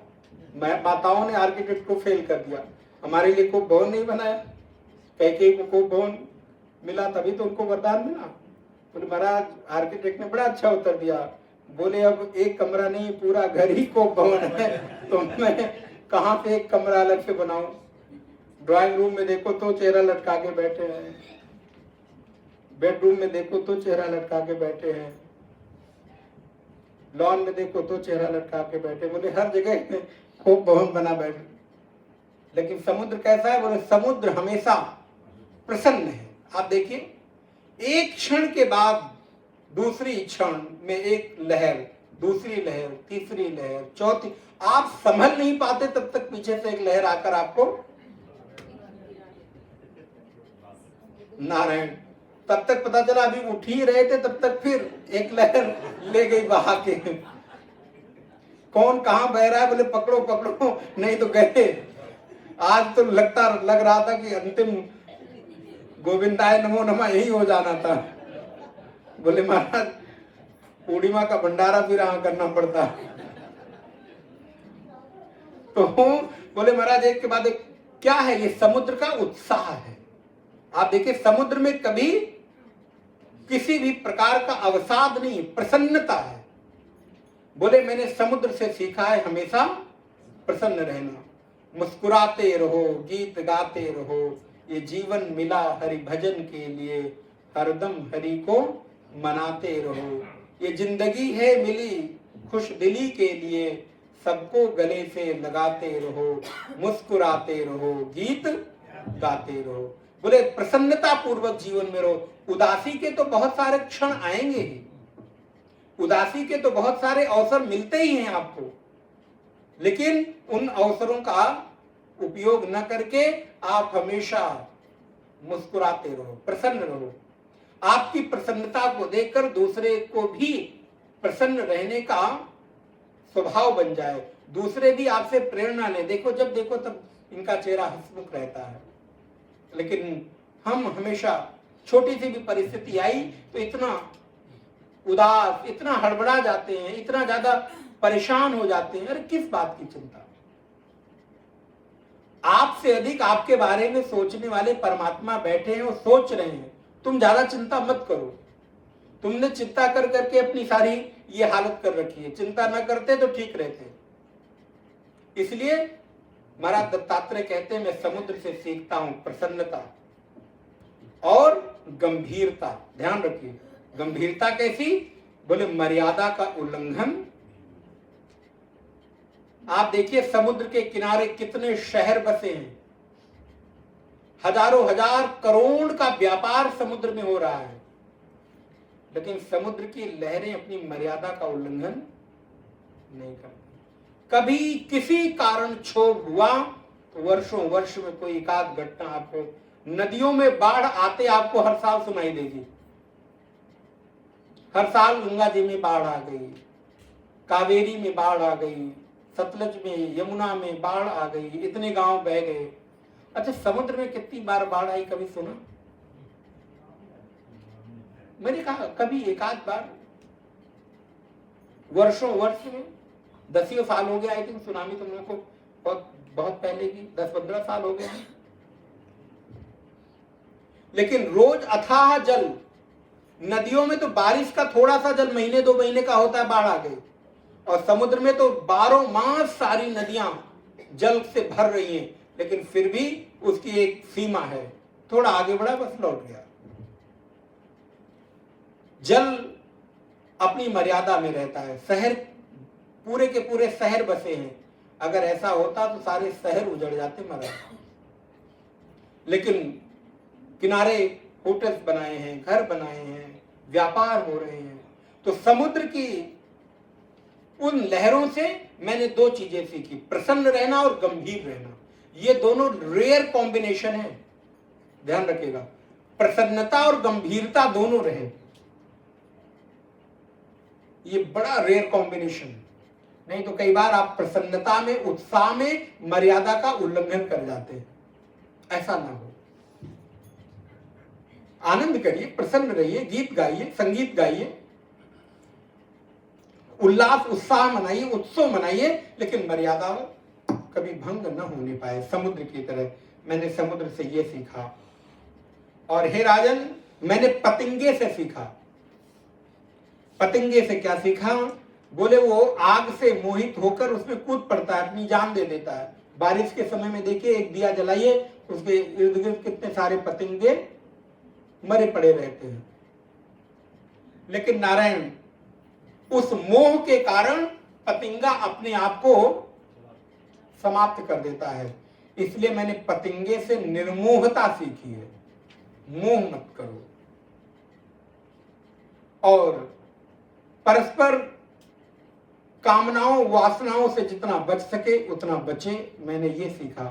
माताओं ने आर्किटेक्ट को फेल कर दिया, हमारे लिए कोप भवन नहीं बनाया। कैकेयी को कोप भवन मिला तभी तो उनको वरदान मिला। बोले महाराज आर्किटेक्ट ने बड़ा अच्छा उत्तर दिया। बोले अब एक कमरा नहीं पूरा घर ही कोप भवन है, तो मैं कहाँ पे एक कमरा अलग से बनाऊं। ड्राइंग रूम में देखो तो चेहरा लटका के बैठे हैं, बेडरूम में देखो तो चेहरा लटका के बैठे हैं, लॉन में देखो तो चेहरा लटका के बैठे। बोले हर जगह कोप भवन बना बैठे। लेकिन समुद्र कैसा है? बोले समुद्र हमेशा प्रसन्न है। आप देखिए एक क्षण के बाद दूसरी क्षण में एक लहर, दूसरी लहर, तीसरी लहर, चौथी, आप संभल नहीं पाते तब तक पीछे से एक लहर आकर आपको नारायण तब तक पता चला अभी उठ ही रहे थे, तब तक फिर एक लहर ले गई बहा के। कौन कहां बह रहा है, बोले पकड़ो पकड़ो, नहीं तो गए। आज तो लग रहा था कि अंतिम गोविंदाय नमो नमः यही हो जाना था। बोले महाराज पूर्णिमा का भंडारा फिर यहाँ करना पड़ता। तो बोले महाराज एक के बाद एक, क्या है ये? समुद्र का उत्साह है। आप देखिए समुद्र में कभी किसी भी प्रकार का अवसाद नहीं, प्रसन्नता है। बोले मैंने समुद्र से सीखा है हमेशा प्रसन्न रहना, मुस्कुराते रहो, गीत गाते रहो, ये जीवन मिला हरि भजन के लिए, हरदम हरि को मनाते रहो। ये जिंदगी है मिली खुश दिली के लिए, सबको गले से लगाते रहो, मुस्कुराते रहो, गीत गाते रहो। बोले प्रसन्नता पूर्वक जीवन में रहो। उदासी के तो बहुत सारे क्षण आएंगे ही, उदासी के तो बहुत सारे अवसर मिलते ही हैं आपको, लेकिन उन अवसरों का उपयोग न करके आप हमेशा मुस्कुराते रहो, प्रसन्न रहो। आपकी प्रसन्नता को देखकर दूसरे को भी प्रसन्न रहने का स्वभाव बन जाए, दूसरे भी आपसे प्रेरणा लें। देखो जब देखो तब इनका चेहरा हंसमुख रहता है, लेकिन हम हमेशा छोटी सी भी परिस्थिति आई तो इतना उदास, इतना हड़बड़ा जाते हैं, इतना ज्यादा परेशान हो जाते हैं। अरे किस बात की चिंता? आपसे अधिक आपके बारे में सोचने वाले परमात्मा बैठे हैं और सोच रहे हैं। तुम ज्यादा चिंता मत करो। तुमने चिंता कर करके अपनी सारी ये हालत कर रखी है। चिंता न करते तो ठीक रहते। इसलिए महाराज दत्तात्रेय कहते हैं मैं समुद्र से सीखता हूं प्रसन्नता और गंभीरता। ध्यान रखिए, गंभीरता कैसी? बोले मर्यादा का उल्लंघन। आप देखिए समुद्र के किनारे कितने शहर बसे हैं, हजारों हजार करोड़ का व्यापार समुद्र में हो रहा है, लेकिन समुद्र की लहरें अपनी मर्यादा का उल्लंघन नहीं करती। कभी किसी कारण क्षोभ हुआ तो वर्षों वर्ष में कोई एकाध घटना आपको, नदियों में बाढ़ आते आपको हर साल सुनाई देगी। हर साल गंगा जी में बाढ़ आ गई, कावेरी में बाढ़ आ गई, सतलज में, यमुना में बाढ़ आ गई, इतने गांव बह गए। अच्छा समुद्र में कितनी बार बाढ़ आई कभी सुना? मैंने कहा कभी एकाध बार, वर्षों वर्ष में 10 साल हो गया। आई थिंक सुनामी तुम लोगों को बहुत पहले की 10-15 साल हो गए। लेकिन रोज अथाह जल, नदियों में तो बारिश का थोड़ा सा जल महीने 2 महीने का होता है, बाढ़ आ गई। और समुद्र में तो 12 मास सारी नदियां जल से भर रही हैं, लेकिन फिर भी उसकी एक सीमा है। थोड़ा आगे बढ़ा बस लौट गया। जल अपनी मर्यादा में रहता है। शहर पूरे के पूरे शहर बसे हैं, अगर ऐसा होता तो सारे शहर उजड़ जाते महाराज। लेकिन किनारे होटल्स बनाए हैं, घर बनाए हैं, व्यापार हो रहे हैं। तो समुद्र की उन लहरों से मैंने 2 चीजें सीखी, प्रसन्न रहना और गंभीर रहना। ये दोनों रेयर कॉम्बिनेशन है, ध्यान रखिएगा। प्रसन्नता और गंभीरता दोनों रहे, ये बड़ा रेयर कॉम्बिनेशन। नहीं तो कई बार आप प्रसन्नता में, उत्साह में मर्यादा का उल्लंघन कर जाते हैं। ऐसा ना हो। आनंद करिए, प्रसन्न रहिए, गीत गाइए, संगीत गाइए, उल्लास उत्साह मनाइए, उत्सव मनाइए, लेकिन मर्यादा कभी भंग न होने पाए। समुद्र की तरह मैंने समुद्र से ये सीखा। और हे राजन, मैंने पतंगे से सीखा। पतंगे से क्या सीखा? बोले वो आग से मोहित होकर उसमें कूद पड़ता है, अपनी जान दे देता है। बारिश के समय में देखिए एक दिया जलाइए, उसके इर्द गिर्द कितने सारे पतंगे मरे पड़े रहते हैं। लेकिन नारायण, उस मोह के कारण पतंगा अपने आप को समाप्त कर देता है। इसलिए मैंने पतंगे से निर्मोहता सीखी है। मोह मत करो और परस्पर कामनाओं वासनाओं से जितना बच सके उतना बचे। मैंने ये सीखा,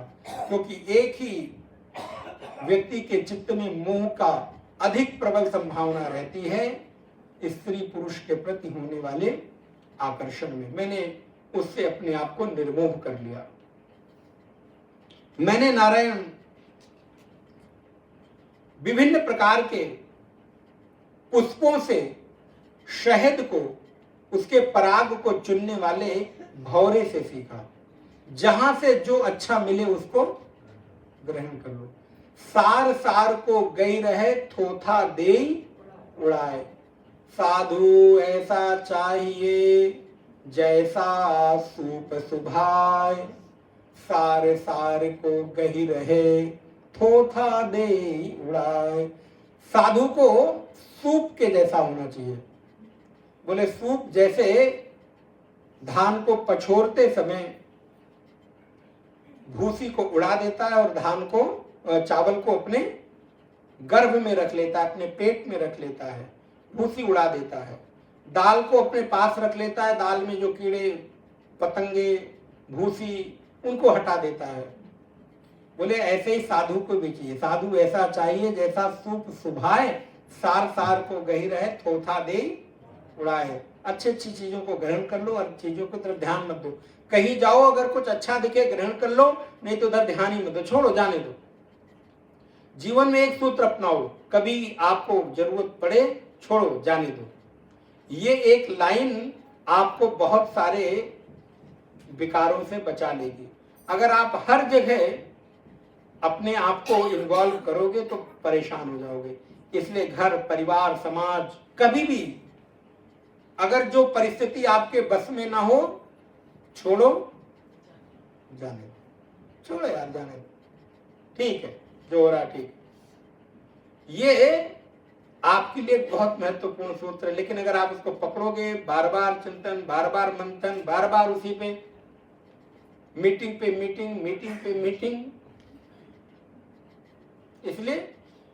क्योंकि एक ही व्यक्ति के चित्त में मोह का अधिक प्रबल संभावना रहती है स्त्री पुरुष के प्रति होने वाले आकर्षण में। मैंने उससे अपने आप को निर्मोह कर लिया। मैंने नारायण विभिन्न प्रकार के पुष्पों से शहद को, उसके पराग को चुनने वाले भौरे से सीखा। जहां से जो अच्छा मिले उसको ग्रहण कर लो। सार सार को गई रहे, थोथा दे उड़ाए। साधु ऐसा चाहिए जैसा सूप सुभाए। सार सार को गही रहे, थोथा दे उड़ाए। साधु को सूप के जैसा होना चाहिए। बोले सूप जैसे धान को पछोरते समय भूसी को उड़ा देता है और धान को, चावल को अपने गर्भ में रख लेता है, अपने पेट में रख लेता है, भूसी उड़ा देता है। दाल को अपने पास रख लेता है, दाल में जो कीड़े पतंगे भूसी उनको हटा देता है। बोले ऐसे ही साधु को भी चाहिए। साधु ऐसा चाहिए जैसा सूप सुभाए, सार सार को गही रहे, थोथा दे उड़ाए। अच्छी अच्छी चीजों को ग्रहण कर लो और चीजों की तरफ ध्यान मत दो। कहीं जाओ अगर कुछ अच्छा दिखे ग्रहण कर लो, नहीं तो उधर ध्यान ही मत दो, छोड़ो, जाने दो। जीवन में एक सूत्र अपनाओ, कभी आपको जरूरत पड़े छोड़ो, जाने दो। ये एक लाइन आपको बहुत सारे विकारों से बचा लेगी। अगर आप हर जगह अपने आप को इन्वॉल्व करोगे तो परेशान हो जाओगे। इसलिए घर, परिवार, समाज, कभी भी अगर जो परिस्थिति आपके बस में ना हो, छोड़ो, जाने दो। छोड़ो यार, जाने दो, ठीक है, जो हो रहा ठीक। ये आपके लिए बहुत महत्वपूर्ण सूत्र है। लेकिन अगर आप उसको पकड़ोगे, बार बार चिंतन, बार बार मंथन, बार बार उसी पे मीटिंग पे मीटिंग, मीटिंग पे मीटिंग, इसलिए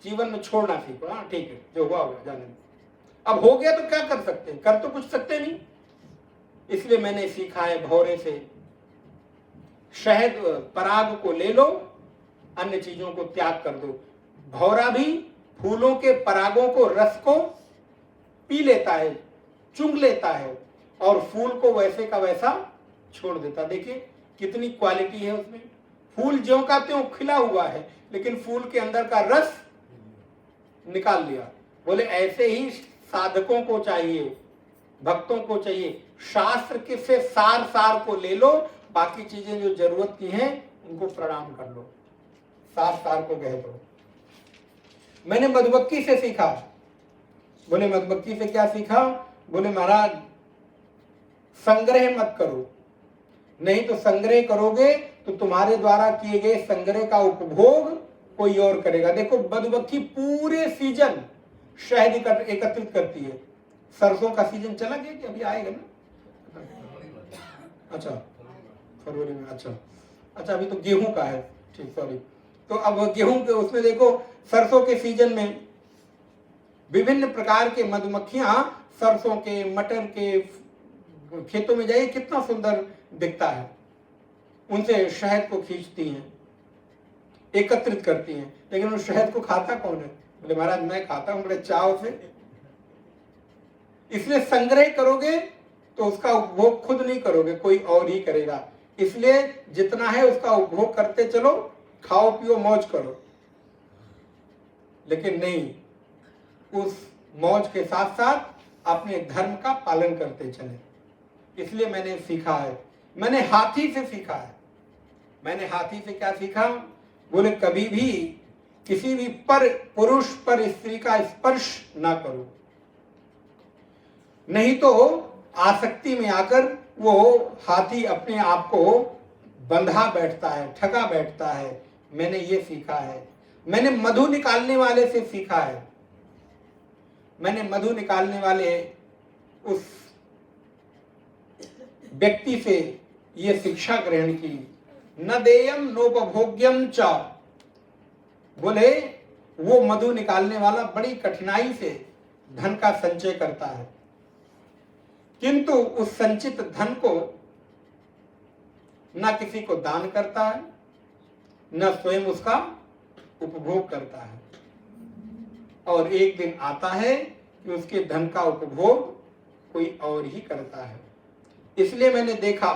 जीवन में छोड़ना सीखो। हाँ ठीक है, जो हुआ हुआ, जाने दो। अब हो गया तो क्या कर सकते हैं, कर तो कुछ सकते नहीं। इसलिए मैंने सीखा है भौरे से शहद पराग को ले लो, अन्य चीजों को त्याग कर दो। भौरा भी फूलों के परागों को, रस को पी लेता है, चुंग लेता है और फूल को वैसे का वैसा छोड़ देता। देखिए कितनी क्वालिटी है उसमें। फूल ज्यों का त्यों खिला हुआ है, लेकिन फूल के अंदर का रस निकाल लिया। बोले ऐसे ही साधकों को चाहिए, भक्तों को चाहिए, शास्त्र के से सार सार को ले लो, बाकी चीजें जो जरूरत की हैं उनको प्रणाम कर लो, सार सार को कह दो। मैंने मधुमक्खी से सीखा। बोले मधुमक्खी से क्या सीखा? बोले महाराज संग्रह मत करो, नहीं तो संग्रह करोगे तो तुम्हारे द्वारा किए गए संग्रह का उपभोग कोई और करेगा। देखो मधुमक्खी पूरे सीजन शहद एकत्रित करती है। सरसों का सीजन चला गया कि अभी आएगा ना? अच्छा फरवरी में। अच्छा अभी तो गेहूं का है, ठीक, सॉरी। तो अब गेहूं के उसमें देखो सरसों के सीजन में विभिन्न प्रकार के मधुमक्खियां सरसों के, मटर के खेतों में जाइए, कितना सुंदर दिखता है। उनसे शहद को खींचती हैं, एकत्रित करती हैं। लेकिन उस शहद को खाता कौन है? बोले महाराज मैं खाता हूं बड़े चाव से। इसलिए संग्रह करोगे तो उसका उपभोग खुद नहीं करोगे, कोई और ही करेगा। इसलिए जितना है उसका उपभोग करते चलो, खाओ पियो मौज करो, लेकिन नहीं, उस मौज के साथ साथ अपने धर्म का पालन करते चले। इसलिए मैंने सीखा है, मैंने हाथी से सीखा है। मैंने हाथी से क्या सीखा? बोले कभी भी किसी भी पर पुरुष पर स्त्री का स्पर्श ना करो, नहीं तो आसक्ति में आकर वो हाथी अपने आप को बंधा बैठता है, ठगा बैठता है। मैंने ये सीखा है। मैंने मधु निकालने वाले से सीखा है। मैंने मधु निकालने वाले उस व्यक्ति से ये शिक्षा ग्रहण की, न देयम नोपभोग्यम च। बोले वो मधु निकालने वाला बड़ी कठिनाई से धन का संचय करता है, किंतु उस संचित धन को न किसी को दान करता है, न स्वयं उसका उपभोग करता है। और एक दिन आता है कि उसके धन का उपभोग कोई और ही करता है। इसलिए मैंने देखा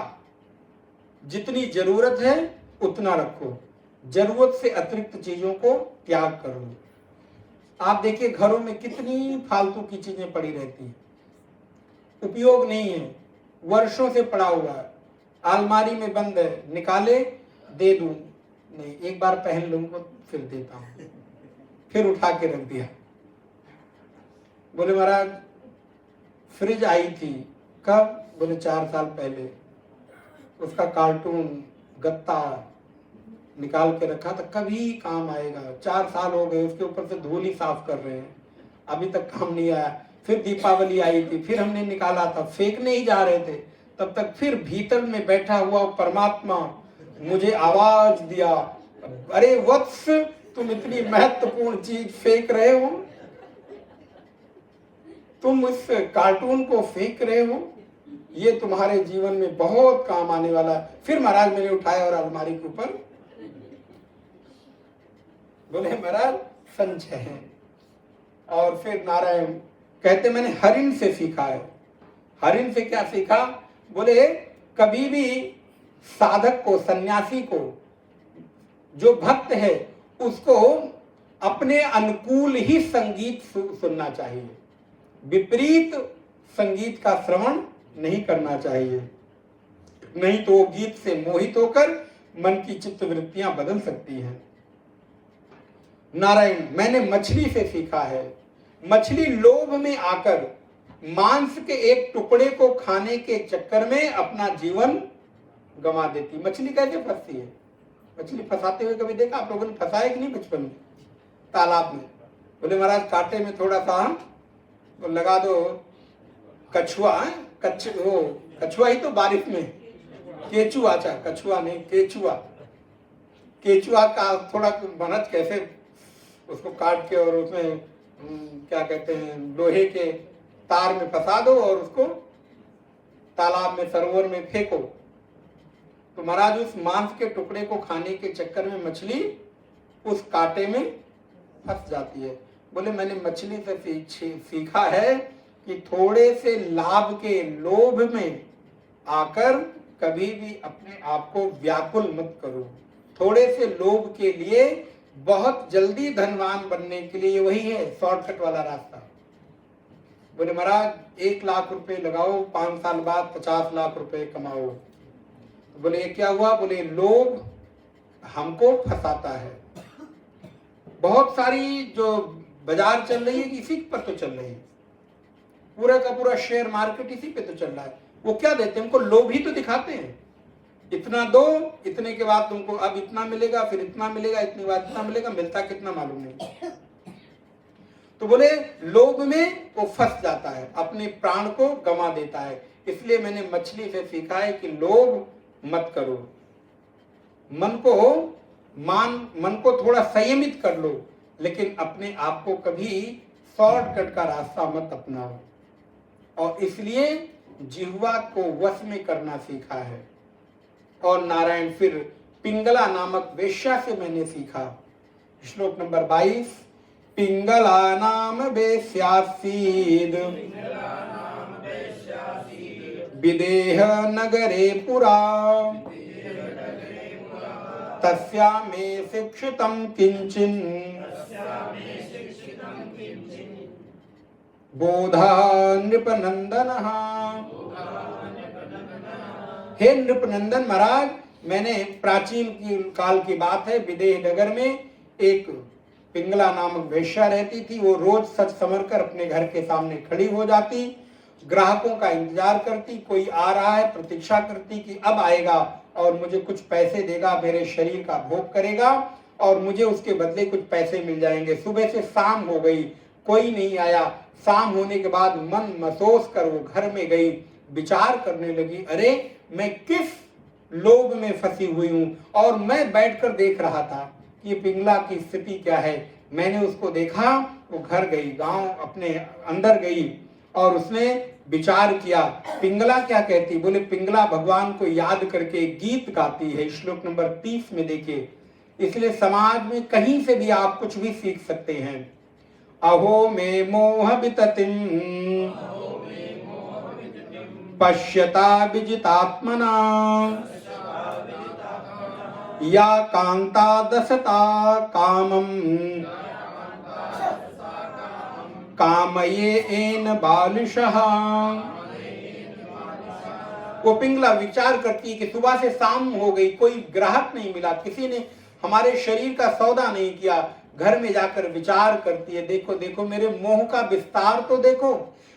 जितनी जरूरत है उतना रखो, जरूरत से अतिरिक्त चीजों को त्याग करो। आप देखिए घरों में कितनी फालतू की चीजें पड़ी रहती हैं, उपयोग नहीं है, वर्षों से पड़ा हुआ है, अलमारी में बंद है, निकाले दे दूं, नहीं एक बार पहन लूंगा फिर देता हूं, फिर उठा के रख दिया। बोले महाराज फ्रिज आई थी, कब? बोले 4 साल पहले, उसका कार्टून गत्ता निकाल के रखा था, कभी काम आएगा, 4 साल हो गए, उसके ऊपर से धूल ही साफ कर रहे हैं, अभी तक काम नहीं आया। फिर दीपावली आई थी, फिर हमने निकाला था, फेंकने ही जा रहे थे, तब तक फिर भीतर में बैठा हुआ परमात्मा मुझे आवाज दिया, अरे वत्स तुम इतनी महत्वपूर्ण चीज फेंक रहे हो, तुम इस कार्टून को फेंक रहे हो, ये तुम्हारे जीवन में बहुत काम आने वाला है। फिर महाराज मैंने उठाया और अलमारी के ऊपर, बोले महाराज संचय है। और फिर नारायण कहते मैंने हरिण से सीखा है। हरिण से क्या सीखा? बोले कभी भी साधक को, सन्यासी को, जो भक्त है उसको अपने अनुकूल ही संगीत सुनना चाहिए, विपरीत संगीत का श्रवण नहीं करना चाहिए, नहीं तो गीत से मोहित होकर मन की चित्त वृत्तियां बदल सकती हैं। नारायण मैंने मछली से सीखा है। मछली लोभ में आकर मांस के एक टुकड़े को खाने के चक्कर में अपना जीवन गंवा देती। मछली कैसे फंसती है? मछली फंसाते हुए कभी देखा आप लोगों ने? फंसाया कि नहीं बचपन में तालाब में? बोले महाराज कांटे में थोड़ा सा तो लगा दो कछुआ, कछुआ ही तो बारिश में, केचुआ, अच्छा कछुआ नहीं केचुआ, केचुआ का थोड़ा बनत कैसे उसको काट के और उसमें क्या कहते हैं लोहे के तार में फंसा दो और उसको तालाब में सरोवर में फेंको, तो महाराज उस मांस के टुकड़े को खाने के चक्कर में मछली उस कांटे में फंस जाती है। बोले मैंने मछली से सीखा है कि थोड़े से लाभ के लोभ में आकर कभी भी अपने आप को व्याकुल मत करो। थोड़े से लोभ के लिए बहुत जल्दी धनवान बनने के लिए वही है शॉर्टकट वाला रास्ता। बोले महाराज 1 लाख रुपए लगाओ, 5 साल बाद 50 लाख रुपए कमाओ। तो बोले ये क्या हुआ? बोले लोभ हमको फंसाता है। बहुत सारी जो बाजार चल रही है इसी पर तो चल रही है, पूरा का पूरा शेयर मार्केट इसी पे तो चल रहा है। वो क्या देते हैं? हमको लोभ ही तो दिखाते हैं, इतना दो, इतने के बाद तुमको अब इतना मिलेगा, फिर इतना मिलेगा, इतने बाद इतना मिलेगा, मिलता कितना मालूम नहीं। तो बोले लोभ में वो फंस जाता है, अपने प्राण को गंवा देता है। इसलिए मैंने मछली से सीखा है कि लोभ मत करो, मन को थोड़ा संयमित कर लो, लेकिन अपने आप को कभी शॉर्टकट का रास्ता मत अपनाओ। और इसलिए जिह्वा को वश में करना सीखा है। और नारायण फिर पिंगला नामक वेश्या से मैंने सीखा। श्लोक नंबर 22, पिंगला नाम वेश्यासीद विदेह नगरे पुरा तस्या में शिक्षितम किंचिन बोधा नृपनंदन। हे नृपनंदन महाराज, मैंने प्राचीन काल की बात है, विदेह नगर में एक पिंगला नामक वेश्या रहती थी। वो रोज सच समर कर अपने घर के सामने खड़ी हो जाती, ग्राहकों का इंतजार करती, कोई आ रहा है प्रतीक्षा करती कि अब आएगा और मुझे कुछ पैसे देगा, मेरे शरीर का भोग करेगा और मुझे उसके बदले कुछ पैसे मिल जाएंगे। सुबह से शाम हो गई, कोई नहीं आया। शाम होने के बाद मन मसोस कर वो घर में गई, विचार करने लगी, अरे मैं किस लोभ में फंसी हुई हूँ। और मैं बैठकर देख रहा था कि पिंगला की स्थिति क्या है। मैंने उसको देखा, वो घर गई, गांव अपने अंदर गई और उसने विचार किया। पिंगला क्या कहती? बोले पिंगला भगवान को याद करके गीत गाती है। श्लोक नंबर 30 में देखिए। इसलिए समाज में कहीं से भी आप कुछ भी सीख सकते हैं। अहो मे मोह विततिम पश्यता विजितात्मना या कांता दशता कामम कामये एन बालिशः। वो पिंगला विचार करती है कि सुबह से शाम हो गई, कोई ग्राहक नहीं मिला, किसी ने हमारे शरीर का सौदा नहीं किया। घर में जाकर विचार करती है, देखो देखो मेरे मोह का विस्तार तो देखो,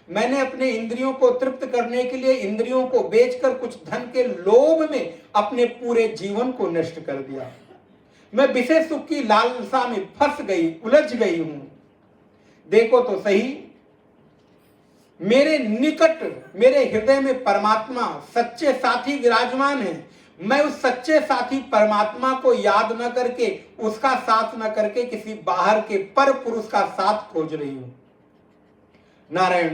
मैंने अपने इंद्रियों को तृप्त करने के लिए इंद्रियों को बेचकर कुछ धन के लोभ में अपने पूरे जीवन को नष्ट कर दिया। मैं विषय सुख की लालसा में फंस गई, उलझ गई हूं। देखो तो सही, मेरे निकट मेरे हृदय में परमात्मा सच्चे साथी विराजमान है। मैं उस सच्चे साथी परमात्मा को याद न करके, उसका साथ न करके किसी बाहर के पर पुरुष का साथ खोज रही हूं। नारायण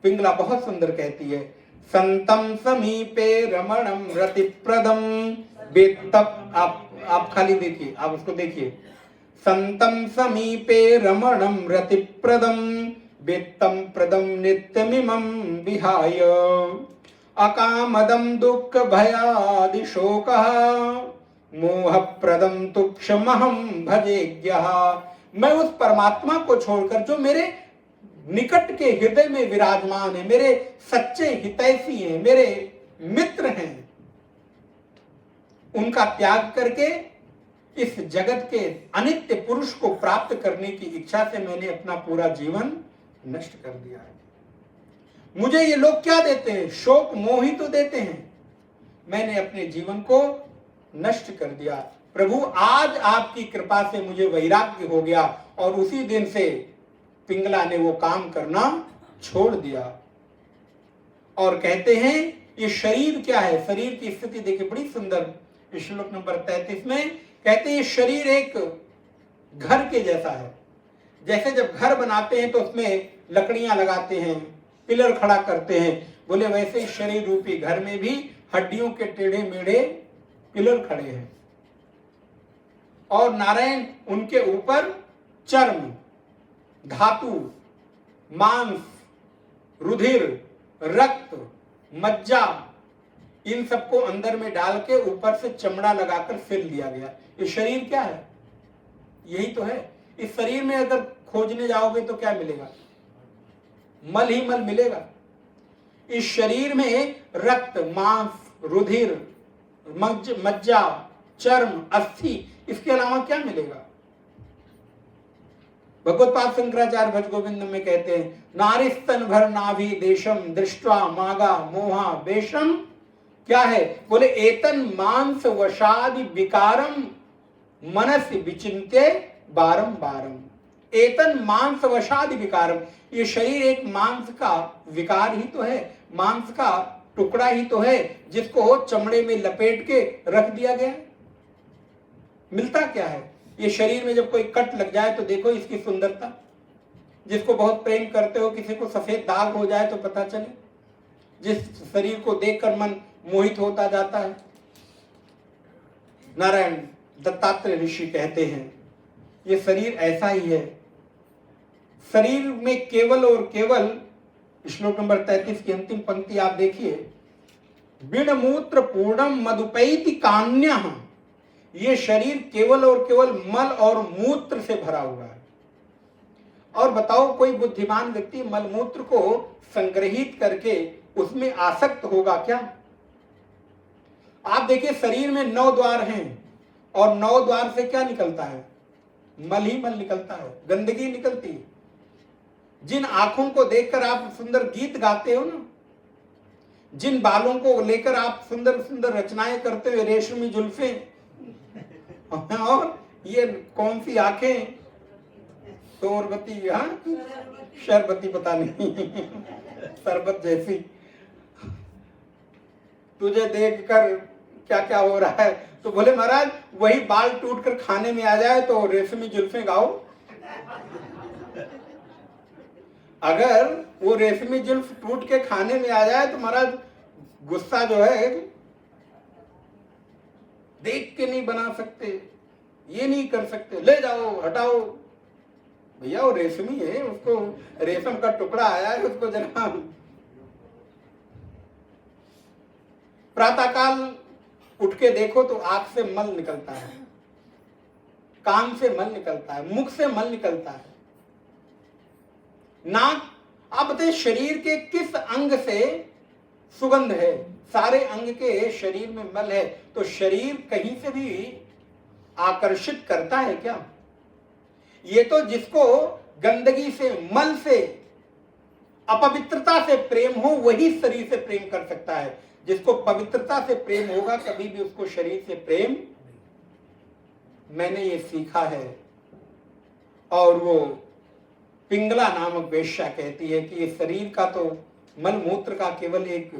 पिंगला बहुत सुंदर कहती है, संतम समीपे रमणम रतिप्रदम बेतप। आप खाली देखिए, आप उसको देखिए। संतम समीपे रमणम रतिप्रदम वेत्तम प्रदम नित्यमिमं विहाय अकामदम दुःख भयादि शोकः मोह प्रदम तुक्षमहं भजेज्ञः। मैं उस परमात्मा को छोड़कर जो मेरे निकट के हृदय में विराजमान है, मेरे सच्चे हितैषी हैं, मेरे मित्र हैं, उनका त्याग करके इस जगत के अनित्य पुरुष को प्राप्त करने की इच्छा से मैंने अपना पूरा जीवन नष्ट कर दिया है। मुझे ये लोग क्या देते हैं? शोक मोह ही तो देते हैं। मैंने अपने जीवन को नष्ट कर दिया। प्रभु आज आपकी कृपा से मुझे वैराग्य हो गया और उसी दिन से पिंगला ने वो काम करना छोड़ दिया। और कहते हैं ये शरीर क्या है? शरीर की स्थिति देखिए, बड़ी सुंदर। श्लोक नंबर 33 में कहते हैं ये शरीर एक घर के जैसा है। जैसे जब घर बनाते हैं तो उसमें लकड़ियां लगाते हैं, पिलर खड़ा करते हैं, बोले वैसे ही शरीर रूपी घर में भी हड्डियों के टेढ़े मेढ़े पिलर खड़े हैं। और नारायण उनके ऊपर चर्म, धातु, मांस, रुधिर, रक्त, मज्जा, इन सबको अंदर में डाल के ऊपर से चमड़ा लगाकर सिल दिया गया। ये शरीर क्या है? यही तो है। इस शरीर में अगर खोजने जाओगे तो क्या मिलेगा? मल ही मल मिलेगा। इस शरीर में रक्त, मांस, रुधिर, मज्जा, चर्म, अस्थि, इसके अलावा क्या मिलेगा? भगवत्पाद शंकराचार्य भज गोविंद में कहते हैं, नारिस्तन भर नाभि देशम दृष्ट्वा मागा मोहा बेशम। क्या है? बोले एतन मांस वशादि विकारम मनस विचिन्त्य बारम बारम। एतन मांस वशादि विकारम, ये शरीर एक मांस का विकार ही तो है, मांस का टुकड़ा ही तो है, जिसको चमड़े में लपेट के रख दिया गया। मिलता क्या है? ये शरीर में जब कोई कट लग जाए तो देखो इसकी सुंदरता। जिसको बहुत प्रेम करते हो, किसी को सफेद दाग हो जाए तो पता चले। जिस शरीर को देखकर मन मोहित होता जाता है। नारायण दत्तात्रेय ऋषि कहते हैं ये शरीर ऐसा ही है। शरीर में केवल और केवल, श्लोक नंबर 33 की अंतिम पंक्ति आप देखिए, बिन मूत्र पूर्णम मदुपैति कान्यः। ये शरीर केवल और केवल मल और मूत्र से भरा हुआ है। और बताओ कोई बुद्धिमान व्यक्ति मल मूत्र को संग्रहित करके उसमें आसक्त होगा क्या? आप देखिए शरीर में 9 द्वार हैं और 9 द्वार से क्या निकलता है? मल ही मल निकलता है, गंदगी निकलती है। जिन आंखों को देखकर आप सुंदर गीत गाते हो ना, जिन बालों को लेकर आप सुंदर सुंदर रचनाएं करते हो, रेशमी जुल्फें और ये कौन सी आंखें, तोरबती, हाँ शरबती, पता नहीं शरबत जैसी, तुझे देखकर क्या क्या हो रहा है? तो बोले महाराज वही बाल टूट कर खाने में आ जाए तो रेशमी जुल्फें गाओ। अगर वो रेशमी जुल्फ टूट के खाने में आ जाए तो महाराज गुस्सा जो है देख के नहीं बना सकते, ये नहीं कर सकते, ले जाओ, हटाओ। भैया वो रेशमी है, उसको रेशम का टुकड़ा आया है, उसको जरा प्रातःकाल उठ के देखो तो आंख से मल निकलता है, कान से मल निकलता है, मुख से मल निकलता है, नाक। आप बताइए शरीर के किस अंग से सुगंध है? सारे अंग के शरीर में मल है, तो शरीर कहीं से भी आकर्षित करता है क्या? ये तो जिसको गंदगी से, मल से, अपवित्रता से प्रेम हो वही शरीर से प्रेम कर सकता है। जिसको पवित्रता से प्रेम होगा कभी भी उसको शरीर से प्रेम। मैंने ये सीखा है। और वो पिंगला नामक वेश्या कहती है कि ये शरीर का तो मल मूत्र का केवल एक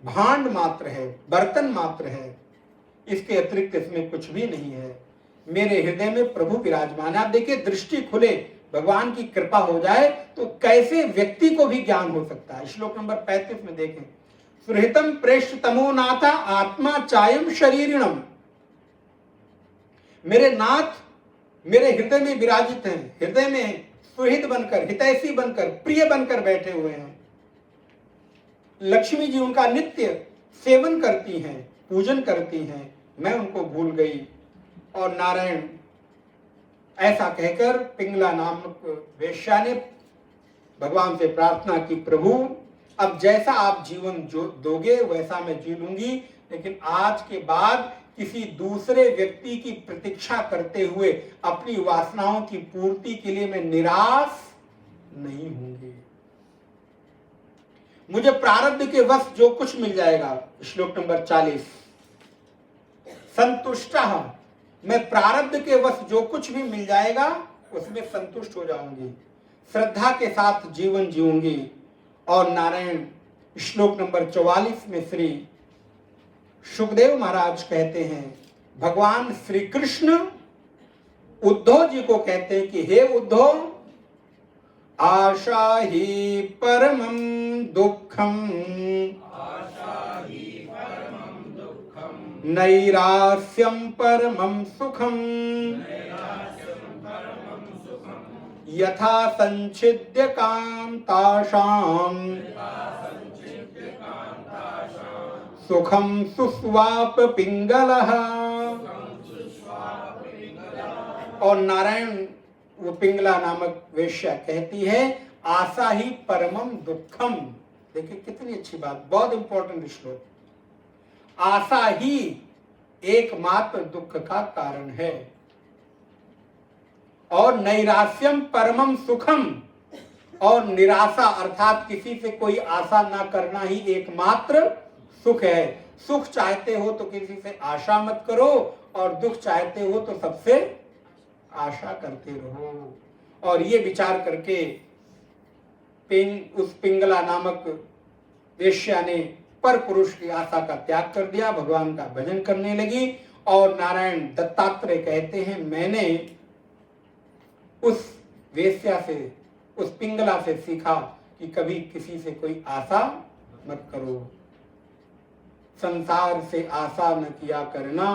भांड मात्र है, बर्तन मात्र है, इसके अतिरिक्त इसमें कुछ भी नहीं है। मेरे हृदय में प्रभु विराजमान है। आप देखिए, दृष्टि खुले, भगवान की कृपा हो जाए तो कैसे व्यक्ति को भी ज्ञान हो सकता है। श्लोक नंबर 35 में देखें, सुहृतम प्रेष्ठ तमो नाथा आत्मा चायम शरीरिणम। मेरे नाथ मेरे हृदय में विराजित हैं, हृदय में सुहृद बनकर, हितैषी बनकर, प्रिय बनकर बैठे हुए हैं। लक्ष्मी जी उनका नित्य सेवन करती हैं, पूजन करती हैं, मैं उनको भूल गई। और नारायण ऐसा कहकर पिंगला नामक वेश्या ने भगवान से प्रार्थना की, प्रभु अब जैसा आप जीवन जो दोगे वैसा मैं जी लूंगी, लेकिन आज के बाद किसी दूसरे व्यक्ति की प्रतीक्षा करते हुए अपनी वासनाओं की पूर्ति के लिए मैं निराश नहीं होंगी। मुझे प्रारब्ध के वश जो कुछ मिल जाएगा, श्लोक नंबर 40, संतुष्टः, मैं प्रारब्ध के वश जो कुछ भी मिल जाएगा उसमें संतुष्ट हो जाऊंगी, श्रद्धा के साथ जीवन जीऊंगी। और नारायण श्लोक नंबर 44 में श्री सुखदेव महाराज कहते हैं, भगवान श्री कृष्ण उद्धव जी को कहते हैं कि हे उद्धव, आशा ही परमं दुःखम, नैरास्यं परमं सुखम, यथा संचिद्य कांताशाम, सुखम सुस्वाप पिंगलः। और नारायण वो पिंगला नामक वेश्या कहती है, आशा ही परमम दुखम। देखिए कितनी अच्छी बात, बहुत इंपॉर्टेंट श्लोक। आशा ही एकमात्र दुख का कारण है, और नैरास्यम परमम सुखम, और निराशा अर्थात किसी से कोई आशा ना करना ही एकमात्र सुख है। सुख चाहते हो तो किसी से आशा मत करो, और दुख चाहते हो तो सबसे आशा करते रहो। और ये विचार करके उस पिंगला नामक वेश्या ने पर पुरुष की आशा का त्याग कर दिया, भगवान का भजन करने लगी। और नारायण दत्तात्रेय कहते हैं, मैंने उस वेश्या से, उस पिंगला से सीखा कि कभी किसी से कोई आशा मत करो। संसार से आशा न किया करना,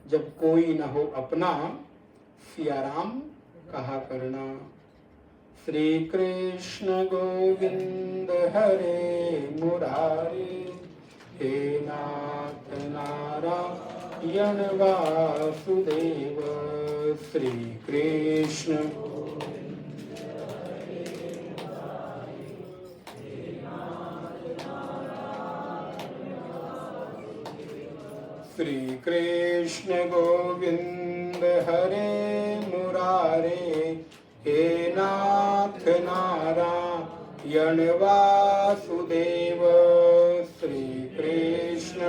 जब कोई न हो अपना, सिया राम कहा करना। श्री कृष्ण गोविंद हरे मुरारे, हे नाथ नारायण वासुदेव। श्री कृष्ण श्री कृष्ण गोविंद हरे मुरारे, हे नाथ नारायण वासुदेव। श्री कृष्ण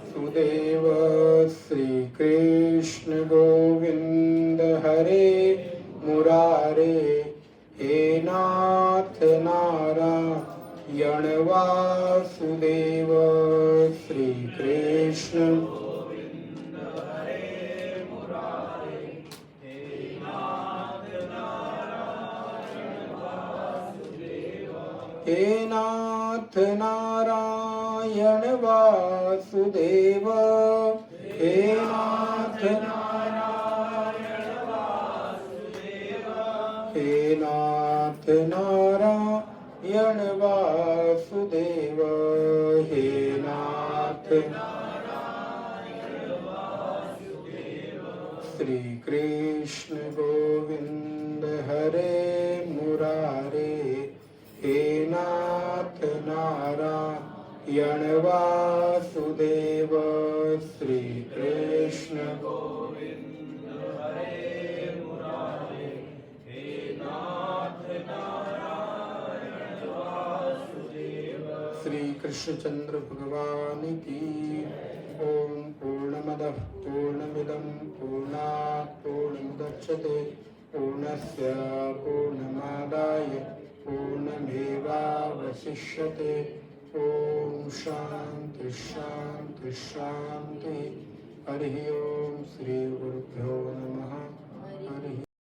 सुदेव। श्री कृष्ण गोविंद हरे मुरारे, हे नाथ नारायण वासुदेव। श्री कृष्ण हे नाथ नारायण नारायण वासुदेव हे नाथ हे नाथ नारायण वासुदेव हे नाथ श्री कृष्ण गोविंद हरे मुरारे हे नाथ नारायण वासुदेव श्री कृष्ण गोविंद हरे मुरारे हे नाथ नारायण वासुदेव श्री कृष्णचंद्र भगवान की ओम पूर्णमदः पूर्णमिदं पूर्णात् पूर्णमुदच्यते पूर्णस्य पूर्णमादाय पूर्णमेवावशिष्यते ओम शांति शांति शांति हरि ओम श्री गुरुभ्यो नमः हरि